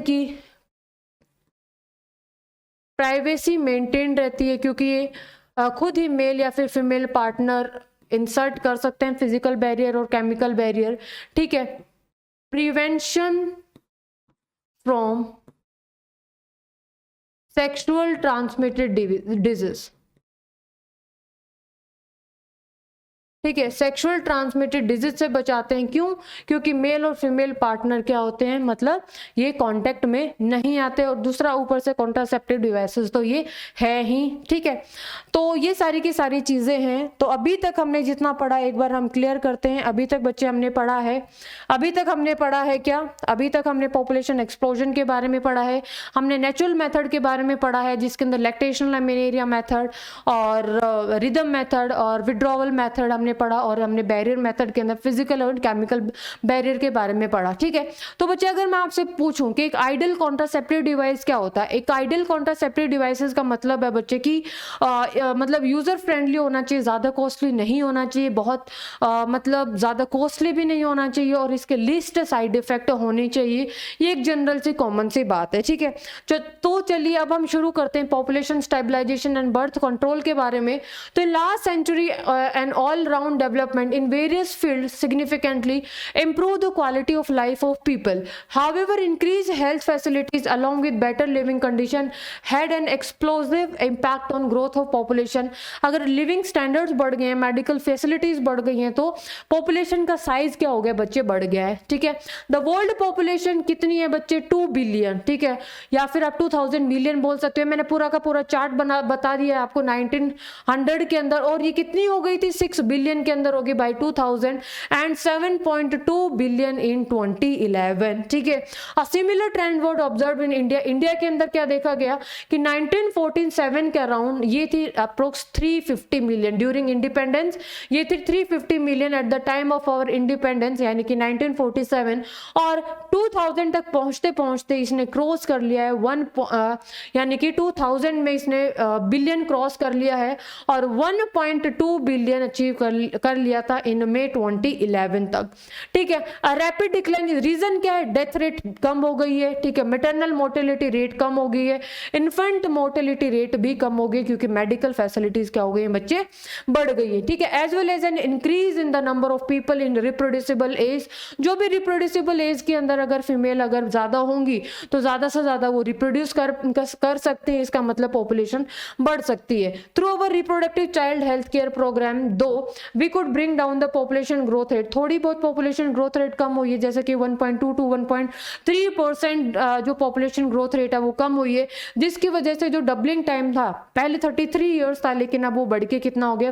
कि प्राइवेसी मेंटेन रहती है, क्योंकि ये खुद ही मेल या फिर फीमेल पार्टनर इंसर्ट कर सकते हैं फिजिकल बैरियर और केमिकल बैरियर, ठीक है। प्रिवेंशन फ्रॉम ठीक है, सेक्सुअल ट्रांसमिटेड डिजीज से बचाते हैं। क्यों? क्योंकि मेल और फीमेल पार्टनर क्या होते हैं, मतलब ये कांटेक्ट में नहीं आते, और दूसरा ऊपर से कॉन्ट्रासेप्टिव डिवाइसेस तो ये है ही। ठीक है, तो ये सारी की सारी चीजें हैं। तो अभी तक हमने जितना पढ़ा एक बार हम क्लियर करते हैं। अभी तक बच्चे हमने पढ़ा है, अभी तक हमने पढ़ा है क्या, अभी तक हमने पॉपुलेशन एक्सप्लोजन के बारे में पढ़ा है, हमने नेचुरल मेथड के बारे में पढ़ा है जिसके अंदर लैक्टेशनल लामिनेरिया मेथड और रिदम मेथड और विड्रॉवल मेथड हमने पढ़ा, और हमने बैरियर मेथड के अंदर फिजिकल और केमिकल बैरियर के बारे में पढ़ा। ठीक है, तो बच्चे अगर मैं आपसे पूछूं कि एक आइडियल कॉन्ट्रासेप्टिव डिवाइस क्या होता है, एक आइडियल कॉन्ट्रासेप्टिव डिवाइसेस का मतलब है बच्चे की मतलब यूजर फ्रेंडली होना चाहिए, ज्यादा कॉस्टली नहीं होना चाहिए, बहुत मतलब ज्यादा कॉस्टली भी नहीं होना चाहिए, और इसके लिस्ट साइड इफेक्ट होने चाहिए। ये एक जनरल सी कॉमन सी बात है। ठीक है, तो चलिए अब हम शुरू करते हैं population stabilisation and birth control के बारे में। तो last century and all round development in various field significantly improve the quality of life of people. However, increased health facilities along with better living condition had an explosive impact on growth of population. अगर living standards बढ़ गए हैं, medical facilities बढ़ गई हैं, तो population का size क्या हो गया बच्चे, बढ़ गया है। ठीक है, द वर्ल्ड पॉपुलेशन कितनी है बच्चे, 2 बिलियन। ठीक है, या फिर आप 2000 मिलियन बोल सकते हैं। मैंने पूरा का पूरा चार्ट बता दिया है आपको 1900 के अंदर, और ये कितनी हो गई थी, 6 बिलियन के अंदर होगी बाई 2000 एंड 7.2 बिलियन इन 2011। ठीक है, a similar trend was observed in India. India के अंदर क्या देखा गया कि 1947 के अराउंड ये थी अप्रोक्स 350 मिलियन ड्यूरिंग इंडिपेंडेंस, ये थी 350 million at the time of our independence यानी कि 1947, और 2000 तक पहुंचते पहुंचते इसने क्रॉस कर लिया है यानी कि 2000 में इसने बिलियन क्रॉस कर लिया है, और 1.2 बिलियन अचीव कर लिया था इन मई 2011 तक। ठीक है, रैपिड डिक्लाइन, रीजन क्या है, डेथ रेट कम हो गई है। ठीक है, मैटरनल मोर्टेलिटी रेट कम हो गई है, इन्फेंट मोर्टेलिटी रेट भी कम हो गई क्योंकि मेडिकल फैसिलिटीज क्या हो गई है बच्चे, बढ़ गई है। ठीक है, as well as an increase in the number of people in reproducible age, जो भी रिप्रोड्यूसिबल एज के अंदर अगर फीमेल अगर ज्यादा होंगी तो ज्यादा से ज्यादा वो रिप्रोड्यूस कर सकते हैं, इसका मतलब पॉपुलेशन बढ़ सकती है। Through our reproductive child health care programme though we could bring down the population growth rate, थोड़ी बहुत पॉपुलेशन ग्रोथ रेट कम हुई है, जैसे कि 1.2 to 1.3% जो पॉपुलेशन ग्रोथ रेट है वो कम हुई है, जिसकी वजह से जो डबलिंग टाइम था पहले 33 ईयर्स था, लेकिन अब वो बढ़ के कितना हो गया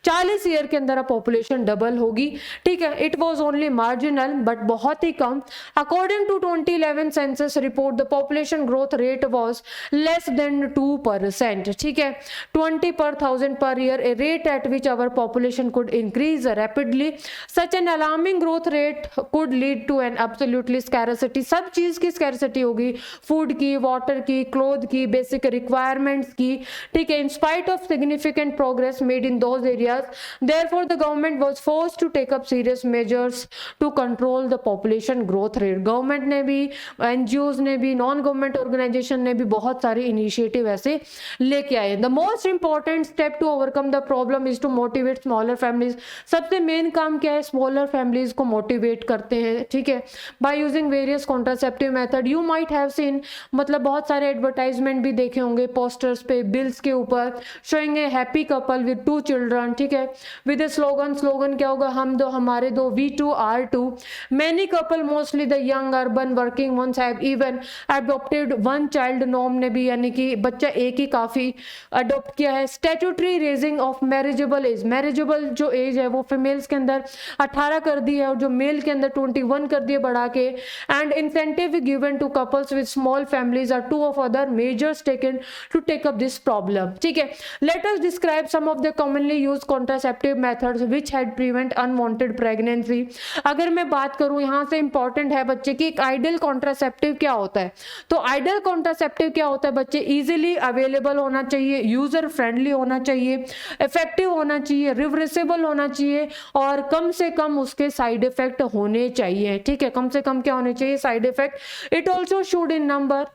40 ईयर के अंदर अब पॉपुलेशन डबल होगी। ठीक है, it was only marginal but बहुत ही कम। According to 2011 census report the population growth rate was less than 2%। ठीक है, 20 per 1000 per year, a rate at which our population could increase rapidly. Such an alarming growth rate could lead to an absolutely scarcity. सब चीज की scarcity होगी, food की, water की, cloth की, basic requirements की। ठीक है, in spite of significant progress made in those areas, therefore the government was forced to take up serious measures to control the population growth rate. Government ने भी, NGOs ने भी, non government organisation ने भी बहुत सारे इनिशिएटिव ऐसे लेके आए। The most important step to overcome the problem is to motivate smaller families. सबसे मेन काम क्या है, स्मॉलर फैमिलीज को मोटिवेट करते हैं। ठीक है, by using various contraceptive method. You might have seen, मतलब बहुत सारे एडवर्टाइजमेंट भी देखे होंगे पोस्टर्स पे, बिल्स के ऊपर, showing A happy couple with 2 children. ठीक है, विद ए स्लोगन क्या होगा, हम दो हमारे दो, we two are two. Many couple mostly the young urban working ones have even adopted 1 child norm ने भी, यानी कि बच्चा एक ही काफी अडॉप्ट किया है। Statutory raising of marriageable age, marriageable जो एज है वो फीमेल्स के अंदर 18 कर दी है और जो मेल के अंदर 21 कर दिए बढ़ा के। And incentive given to couples with small families are 2 of other measures taken to take up this problem. ठीक है, let us describe some of the commonly used contraceptive methods which had prevent unwanted pregnancy. अगर मैं बात करूं, यहां से important है बच्चे की एक आइडियल कॉन्ट्रासेप्टिव क्या होता है। तो आइडियल कॉन्ट्रासेप्टिव क्या होता है बच्चे, इजीली अवेलेबल होना चाहिए, यूजर फ्रेंडली होना चाहिए, इफेक्टिव होना चाहिए, रिवर्सिबल होना चाहिए, और कम से कम उसके साइड इफेक्ट होने चाहिए। ठीक है, कम से कम क्या होने चाहिए, side effect. It also should in number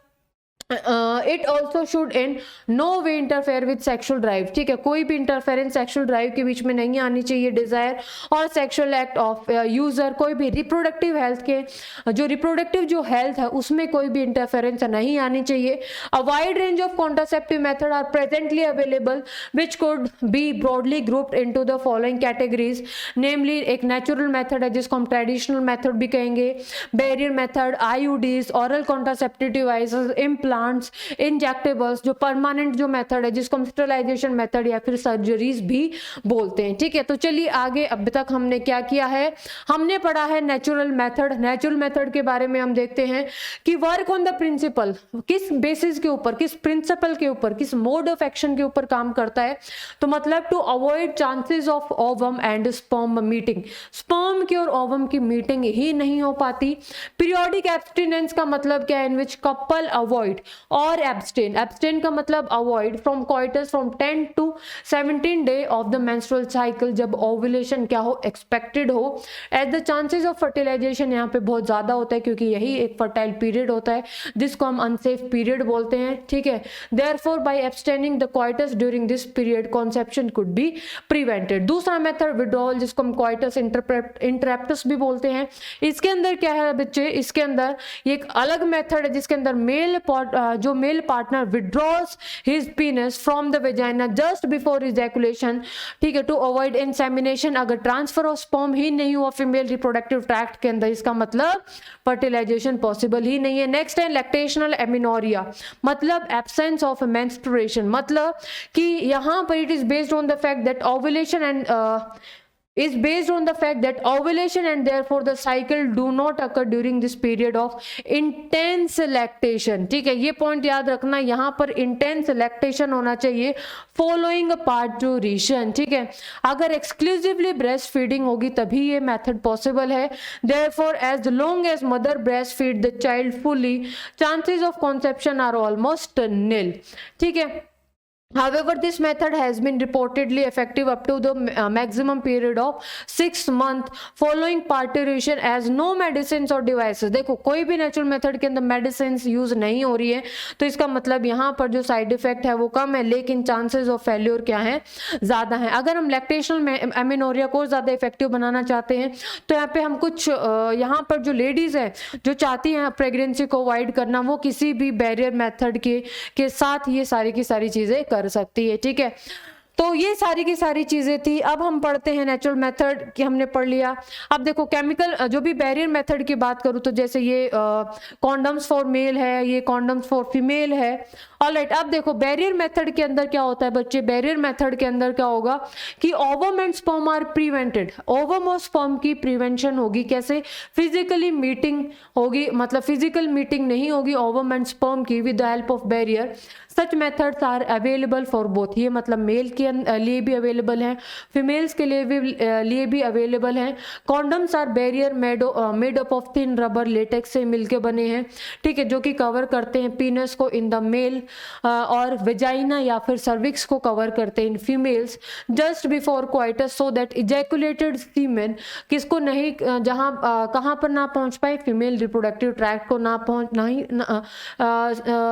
it also should in no way interfere with sexual drive, ठीक है, कोई भी इंटरफेरेंस सेक्शुअल ड्राइव के बीच में नहीं आनी चाहिए, डिजायर और सेक्शुअल एक्ट ऑफ यूजर, कोई भी रिप्रोडक्टिव हेल्थ के जो रिप्रोडक्टिव जो हेल्थ है उसमें कोई भी इंटरफेरेंस नहीं आनी चाहिए। A wide range of contraceptive method are presently available which could be broadly grouped into the following categories, namely एक नेचुरल मेथड है जिसको हम ट्रेडिशनल मेथड भी कहेंगे, barrier method, IUDs, oral contraceptive devices, implants, injectables, जो permanent जो method है जिसको हम स्टरलाइजेशन मेथड या फिर सर्जरीज भी बोलते हैं, ठीक है। तो चलिए आगे, अब तक हमने क्या किया है, हमने पढ़ा है नेचुरल मेथड। नेचुरल मेथड के बारे में हम देखते हैं कि वर्क ऑन द प्रिंसिपल, किस बेसिस के ऊपर, किस प्रिंसिपल के ऊपर, किस मोड ऑफ एक्शन के ऊपर काम करता है। तो मतलब to avoid chances of ovum and sperm meeting, sperm की और ओवम की मीटिंग ही नहीं हो पाती। पीरियोडिक एब्स्टिनेंस का मतलब क्या है, इन विच कपल अवॉइड और एब्सटेन, एब्सटेन का मतलब avoid from coitus from 10 to 17 day of the menstrual cycle, जब ओव्यूलेशन क्या हो, एक्सपेक्टेड हो। As the chances of fertilisation यहाँ पे बहुत ज्यादा होता है क्योंकि यही एक फर्टाइल पीरियड होता है जिसको हम अनसेफ पीरियड बोलते हैं, ठीक है। Therefore by abstaining the coitus during this period conception could be prevented. दूसरा मेथड विड्रॉल, जिसको हम कोइटस इंटरप्रेप्टस भी बोलते हैं। इसके अंदर क्या है बच्चे, इसके अंदर ये एक अलग मेथड है जिसके अंदर जो male partner withdraws his पीनस from the vagina just before ejaculation, ठीक है, टू अवॉइड इंसेमिनेशन। अगर ट्रांसफर ऑफ स्पर्म ही नहीं हुआ फीमेल रिप्रोडक्टिव ट्रैक्ट के अंदर, इसका मतलब फर्टिलाइजेशन पॉसिबल ही नहीं है। नेक्स्ट है लैक्टेशनल एमिनोरिया, मतलब एब्सेंस ऑफ मेंस्ट्रुएशन, मतलब कि यहां पर it is based on the fact that ovulation and is based on the fact that ovulation and therefore the cycle do not occur during this period of intense lactation, ठीक है, ये point याद रखना, यहां पर intense lactation होना चाहिए following parturition, ठीक है। अगर exclusively breast feeding होगी तभी ये मेथड पॉसिबल है। therefore as long as mother breastfeed the child fully, chances of conception are almost nil, ठीक है। However, this method has been reportedly effective up to the maximum period of 6 months following parturition as no medicines or devices। देखो कोई भी natural method के अंदर medicine use नहीं हो रही है तो इसका मतलब यहाँ पर जो साइड इफेक्ट है वो कम है, लेकिन चांसेस ऑफ फेल्योर क्या है, ज्यादा है। अगर हम लैक्टेशनल एमिनोरिया को ज्यादा इफेक्टिव बनाना चाहते हैं तो यहाँ पे हम कुछ यहाँ पर जो लेडीज है जो चाहती हैं प्रेगनेंसी को अवॉइड करना, वो किसी भी बैरियर मेथड के साथ ये सारी की सारी चीजें कर सकती है, ठीक है। तो ये सारी की सारी चीजें थी। अब हम पढ़ते हैं नेचुरल मेथड की, हमने पढ़ लिया। अब देखो केमिकल जो भी बैरियर मेथड की बात करूँ तो जैसे ये कॉन्डम्स फॉर मेल है, ये कॉन्डम्स फॉर फीमेल है। ऑलराइट, अब देखो बैरियर मेथड के अंदर क्या होता है बच्चे, बैरियर मेथड के अंदर क्या होगा कि ovum and sperm are prevented, ovum और स्पर्म की प्रिवेंशन होगी। कैसे, फिजिकली मीटिंग होगी, मतलब फिजिकल मीटिंग नहीं होगी ओवम एंड स्पर्म की with the help of barrier. Such methods are available for both, ये मतलब मेल के लिए भी अवेलेबल हैं, फीमेल्स के लिए भी अवेलेबल हैं। Condoms are barrier made up of thin rubber latex से मिलके बने हैं, ठीक है, जो कि कवर करते हैं पीनस को इन द मेल और वेजाइना या फिर सर्विक्स को कवर करते हैं in females just before coitus so that ejaculated semen किसको नहीं, जहां कहां पर ना पहुंच पाए, फीमेल रिप्रोडक्टिव ट्रैक्ट को ना पहुंच, नहीं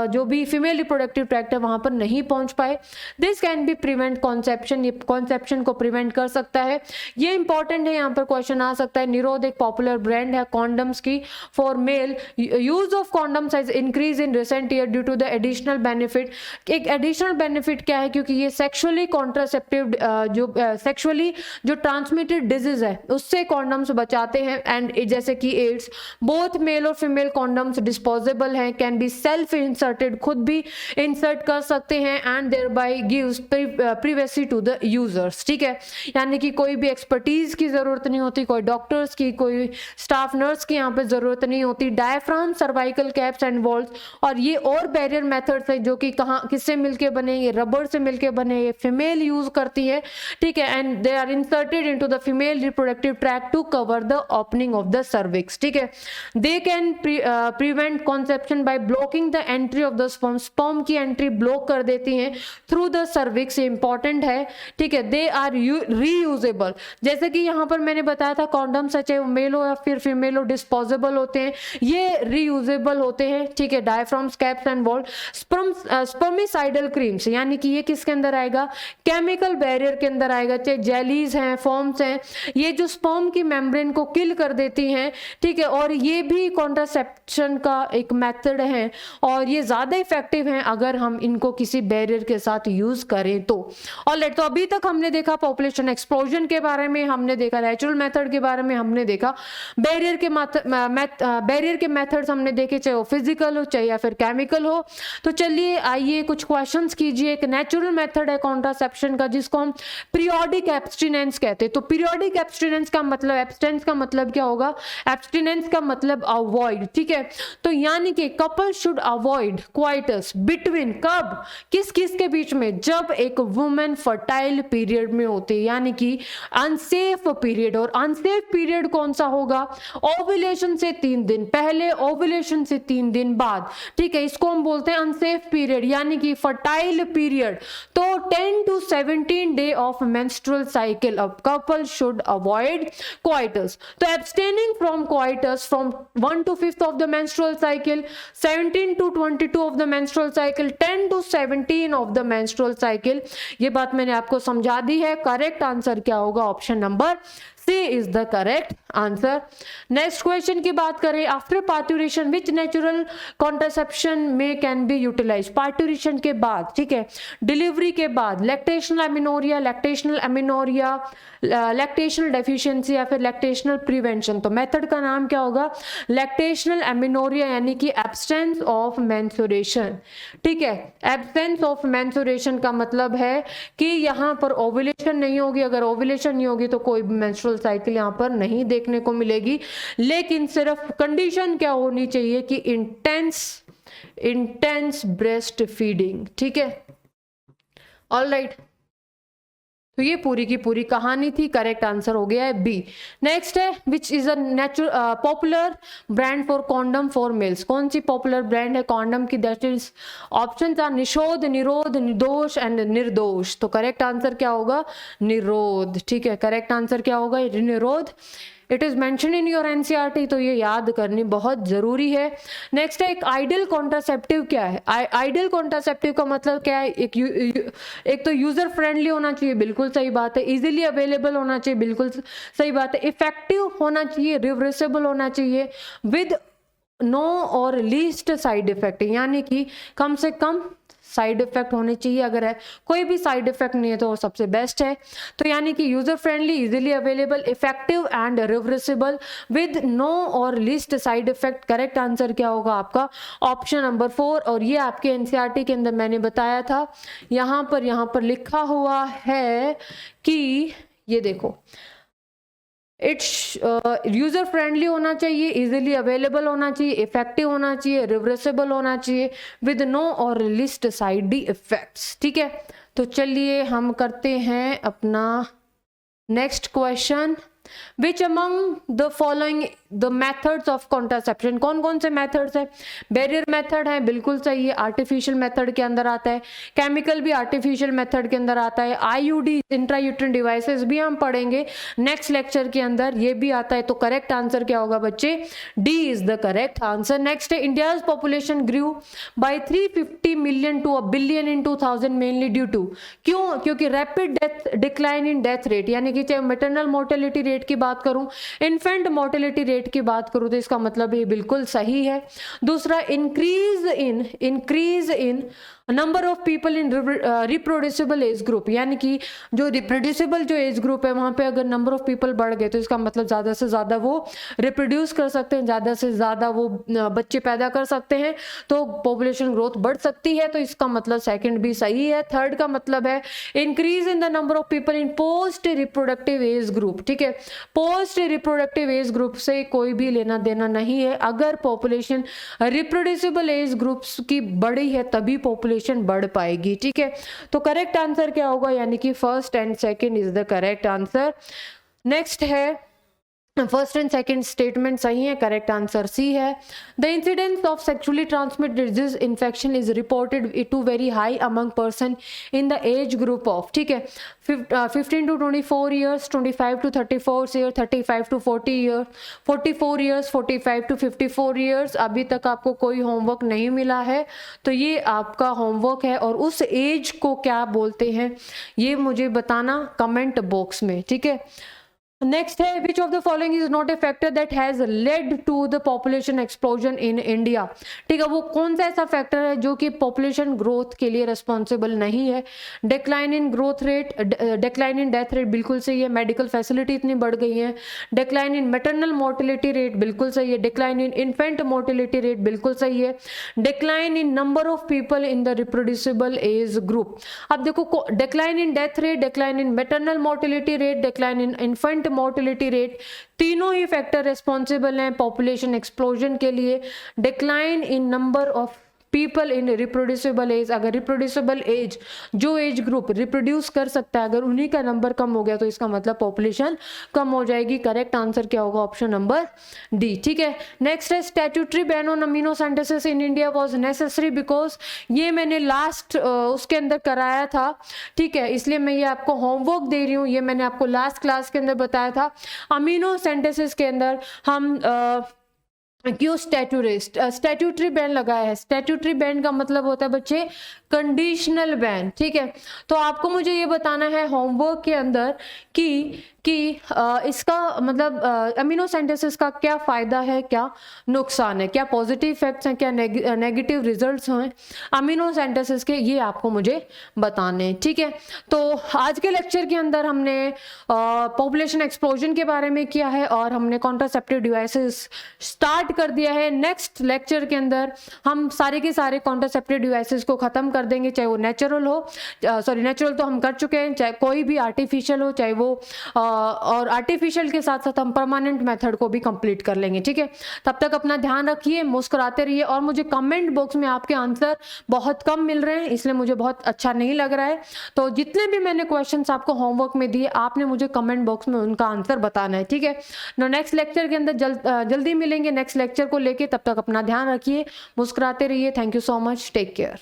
जो भी फीमेल रिप्रोडक्टिव ट्रैक्ट है वहां पर नहीं पहुंच पाए। This can be prevent conception, ये कॉन्सेप्शन को प्रिवेंट कर सकता है। ये इंपॉर्टेंट है, यहाँ पर क्वेश्चन आ सकता है। निरोध एक पॉपुलर ब्रांड है कॉन्डम्स की for male. Use of condoms has increase in recent year due to the additional benefit. एक एडिशनल बेनिफिट क्या है, क्योंकि ये सेक्सुअली कॉन्ट्रासेप्टिव जो सेक्सुअली जो ट्रांसमिटेड डिजीज है उससे कॉन्डम्स बचाते हैं। एंड जैसे कि एड्स, बोथ मेल और फीमेल कॉन्डम्स डिस्पोजेबल हैं, कैन बी सेल्फ इंसर्टेड, खुद भी इंसर्ट कर सकते हैं, and thereby gives privacy to the users, ठीक है। यानी कि कोई भी एक्सपर्टीज की जरूरत नहीं होती, कोई डॉक्टर्स की, कोई स्टाफ नर्स की यहाँ पे जरूरत नहीं होती। Diaphragm, cervical caps and walls, और ये और बैरियर मेथड्स है जो कि कहाँ किससे मिलके बने, ये रबर से मिलके बने, ये फीमेल यूज करती है, ठीक है। And they are inserted into the female reproductive tract to cover the opening of the cervix, ठीक है। They can prevent conception by blocking the entry of the sperm, sperm की एंट्री ब्लॉक कर देती हैं through the cervix. Important important है, ठीक है। They are reusable, जैसे कि यहाँ पर मैंने बताया था कॉन्डम चाहे मेल हो या फिर फीमेल हो, डिस्पोजेबल होते हैं, ये रीयूजेबल होते हैं, ठीक है। Diaphragms, caps and vault. Spermicidal creams, यानी कि ये किसके अंदर आएगा, केमिकल बैरियर के अंदर आएगा, चाहे जेलीज हैं, फॉर्म्स हैं, ये जो स्पर्म की मेम्ब्रेन को किल कर देती हैं, ठीक है। और ये भी कॉन्ट्रासेप्शन का एक मेथड है और ये ज्यादा इफेक्टिव है अगर हम इनको किसी बैरियर के साथ यूज करें तो। ऑलराइट, तो अभी तक हमने देखा पॉपुलेशन एक्सप्लोजन के बारे में, हमने देखा नेचुरल मेथड के बारे में, हमने देखा बैरियर के मेथड्स हमने देखे, चाहे वो फिजिकल हो चाहे या फिर केमिकल हो। तो चलिए आइए कुछ क्वेश्चंस कीजिए। एक नेचुरल मेथड है कॉन्ट्रासेप्शन का जिसको हम पीरियोडिक एब्स्टिनेंस कहते हैं। तो पीरियोडिक एब्स्टिनेंस का मतलब, एब्स्टेंस का मतलब क्या होगा, एब्स्टिनेंस का मतलब अवॉइड, ठीक है। तो यानी कि couple should avoid coitus between, कब, किस किस के बीच में, जब एक वुमेन फर्टाइल पीरियड में होती है, यानी कि अनसेफ पीरियड। और अनसेफ पीरियड कौन सा होगा, ओव्यूलेशन से 3 दिन पहले, ओव्यूलेशन से 3 दिन बाद, ठीक है। इसको हम बोलते हैं अनसेफ पीरियड, यानी कि फर्टाइल पीरियड। तो 10 to 17 day of menstrual cycle a couple should avoid coitus. तो abstaining from coitus from 1 to 5th of the menstrual cycle, 17 to 22 of the menstrual cycle, 10 to 17 of the menstrual cycle, ये बात मैंने आपको समझा दी है। Correct answer क्या होगा, option number C is the correct answer. Next question की बात करें, after parturition which natural contraception में कैन बी यूटिलाइज। पार्टुरेशन के बाद, ठीक है, डिलीवरी के बाद, लैक्टेशनल एमिनोरिया, लैक्टेशनल डेफिशिएंसी या फिर लैक्टेशनल प्रिवेंशन। तो मेथड का नाम क्या होगा, लैक्टेशनल एमिनोरिया, यानी कि एब्सेंस ऑफ मेंस्ट्रुएशन, ठीक है। एब्सेंस ऑफ मेंस्ट्रुएशन का मतलब है कि यहाँ पर ओव्यूलेशन नहीं होगी। अगर ओव्यूलेशन नहीं होगी तो कोई भी मेंस्ट्रुअल साइकिल यहाँ पर नहीं देखने को मिलेगी, लेकिन सिर्फ कंडीशन क्या होनी चाहिए कि इंटेंस ब्रेस्ट फीडिंग, ठीक है। ऑलराइट, तो ये पूरी की पूरी कहानी थी। करेक्ट आंसर हो गया है बी। नेक्स्ट है, which is a popular brand for condom for mails. कौन सी पॉपुलर ब्रांड है कॉन्डम की, दैट इज ऑप्शन था निषोध, निरोध, निर्दोष एंड निर्दोष। तो करेक्ट आंसर क्या होगा, निरोध, ठीक है। करेक्ट आंसर क्या होगा, निरोध। It is mention in your NCERT, तो ये याद करनी बहुत जरूरी है। नेक्स्ट है, एक आइडियल कॉन्ट्रासेप्टिव क्या है। आइडियल कॉन्ट्रासेप्टिव का मतलब क्या है, एक तो यूजर फ्रेंडली होना चाहिए, बिल्कुल सही बात है। इजीली अवेलेबल होना चाहिए, बिल्कुल सही बात है। इफेक्टिव होना चाहिए, रिवर्सिबल होना चाहिए, विद नो और लीस्ट साइड इफेक्ट, यानी कि कम से कम साइड इफेक्ट होने चाहिए। अगर है कोई भी साइड इफेक्ट नहीं है तो सबसे बेस्ट है। तो यानी कि user friendly, easily available, effective and reversible, with no or least side effect. Correct answer क्या होगा आपका, ऑप्शन नंबर 4। और ये आपके एनसीईआरटी के अंदर मैंने बताया था, यहाँ पर लिखा हुआ है कि ये देखो, इट्स यूजर फ्रेंडली होना चाहिए, इजीली अवेलेबल होना चाहिए, इफेक्टिव होना चाहिए, रिवर्सिबल होना चाहिए, with no or least side effects, ठीक है। तो चलिए हम करते हैं अपना next question. Which among the following the methods of contraception, कौन कौन से मेथड्स है। बैरियर मेथड है, बिल्कुल सही है, आर्टिफिशियल मेथड के अंदर आता है। केमिकल भी आर्टिफिशियल मेथड के अंदर आता है। आईयूडी, इंट्रायूट्रिन डिवाइसेस भी हम पढ़ेंगे नेक्स्ट लेक्चर के अंदर, ये भी आता है। तो करेक्ट आंसर क्या होगा बच्चे, D is the correct answer. Next है, India's population grew by 350 million to a billion in 2000 mainly due to, क्यों, क्योंकि rapid death decline in death rate, यानी कि चाहे मैटरनल मोर्टेलिटी रेट की बात करूं, इन्फेंट मोर्टेलिटी रेट की बात करूं, तो इसका मतलब ये बिल्कुल सही है। दूसरा, increase in number of people in reproducible age group, यानी कि जो रिप्रोड्यूसिबल जो एज ग्रुप है वहां पे अगर नंबर ऑफ पीपल बढ़ गए तो इसका मतलब ज्यादा से ज्यादा वो रिप्रोड्यूस कर सकते हैं, ज्यादा से ज्यादा वो बच्चे पैदा कर सकते हैं, तो पॉपुलेशन ग्रोथ बढ़ सकती है। तो इसका मतलब सेकंड भी सही है। थर्ड का मतलब है increase in the number of people in post reproductive age group, ठीक है। पोस्ट रिप्रोडक्टिव एज ग्रुप से कोई भी लेना देना नहीं है। अगर पॉपुलेशन रिप्रोड्यूसिबल एज ग्रुप्स की बढ़ी है तभी पॉपुलेशन बढ़ पाएगी, ठीक है। तो करेक्ट आंसर क्या होगा, यानी कि first and second is the correct answer. Next है फर्स्ट एंड सेकंड स्टेटमेंट सही है, करेक्ट आंसर सी है। The incidence of sexually transmitted disease infection is reported to very high among person in the age group of, ठीक है, 15 to 24 years, 25 to 34 years, 35 to 40 years, 44 years, 45 to 54 years। अभी तक आपको कोई homework नहीं मिला है तो ये आपका होमवर्क है, और उस एज को क्या बोलते हैं ये मुझे बताना कमेंट बॉक्स में, ठीक है। नेक्स्ट है, which of the following is not a factor that has led to the population explosion in India, ठीक है, वो कौन सा ऐसा फैक्टर है जो कि पॉपुलेशन ग्रोथ के लिए रिस्पॉन्सिबल नहीं है। Decline in growth rate, decline in death rate बिल्कुल सही है, मेडिकल फैसिलिटी इतनी बढ़ गई है। Decline in maternal mortality rate बिल्कुल सही है, decline in infant mortality rate बिल्कुल सही है, decline in number of people in the reproducible age group. अब देखो, decline in death rate, decline in maternal mortality rate, decline in infant mortality rate, तीनों ही factor responsible हैं population explosion के लिए। Decline in number of people in reproducible age, अगर reproducible age जो age group reproduce कर सकता है अगर उन्हीं का नंबर कम हो गया तो इसका मतलब पॉपुलेशन कम हो जाएगी। करेक्ट आंसर क्या होगा, ऑप्शन नंबर डी, ठीक है। नेक्स्ट है, statutory ban on amino synthesis in India was necessary because, ये मैंने लास्ट उसके अंदर कराया था, ठीक है, इसलिए मैं ये आपको होमवर्क दे रही हूँ। ये मैंने आपको लास्ट क्लास के अंदर बताया था। अमीनो सिंथेसिस के अंदर हम क्यों स्टैट्यूटरी बैन लगाया है। स्टैट्यूटरी बैन का मतलब होता है बच्चे कंडीशनल बैन, ठीक है। तो आपको मुझे ये बताना है होमवर्क के अंदर कि इसका मतलब अमीनो सिंथेसिस का क्या फ़ायदा है, क्या नुकसान है, क्या पॉजिटिव इफेक्ट्स हैं, क्या नेगेटिव रिजल्ट्स हैं अमीनो सिंथेसिस के, ये आपको मुझे बताने हैं, ठीक है। तो आज के लेक्चर के अंदर हमने पॉपुलेशन एक्सप्लोजन के बारे में किया है और हमने कॉन्ट्रासेप्टिव डिवाइसेस स्टार्ट कर दिया है। नेक्स्ट लेक्चर के अंदर हम सारे के सारे कॉन्ट्रासेप्टिव डिवाइसेस को ख़त्म कर देंगे, चाहे वो नेचुरल हो, नेचुरल तो हम कर चुके हैं, चाहे कोई भी आर्टिफिशियल हो, चाहे वो और आर्टिफिशियल के साथ साथ हम परमानेंट मेथड को भी कंप्लीट कर लेंगे, ठीक है। तब तक अपना ध्यान रखिए, मुस्कुराते रहिए, और मुझे कमेंट बॉक्स में आपके आंसर बहुत कम मिल रहे हैं इसलिए मुझे बहुत अच्छा नहीं लग रहा है। तो जितने भी मैंने क्वेश्चंस आपको होमवर्क में दिए आपने मुझे कमेंट बॉक्स में उनका आंसर बताना है, ठीक है। नेक्स्ट लेक्चर के अंदर जल्दी मिलेंगे नेक्स्ट लेक्चर को लेके, तब तक अपना ध्यान रखिए, मुस्कुराते रहिए। Thank you so much, take care.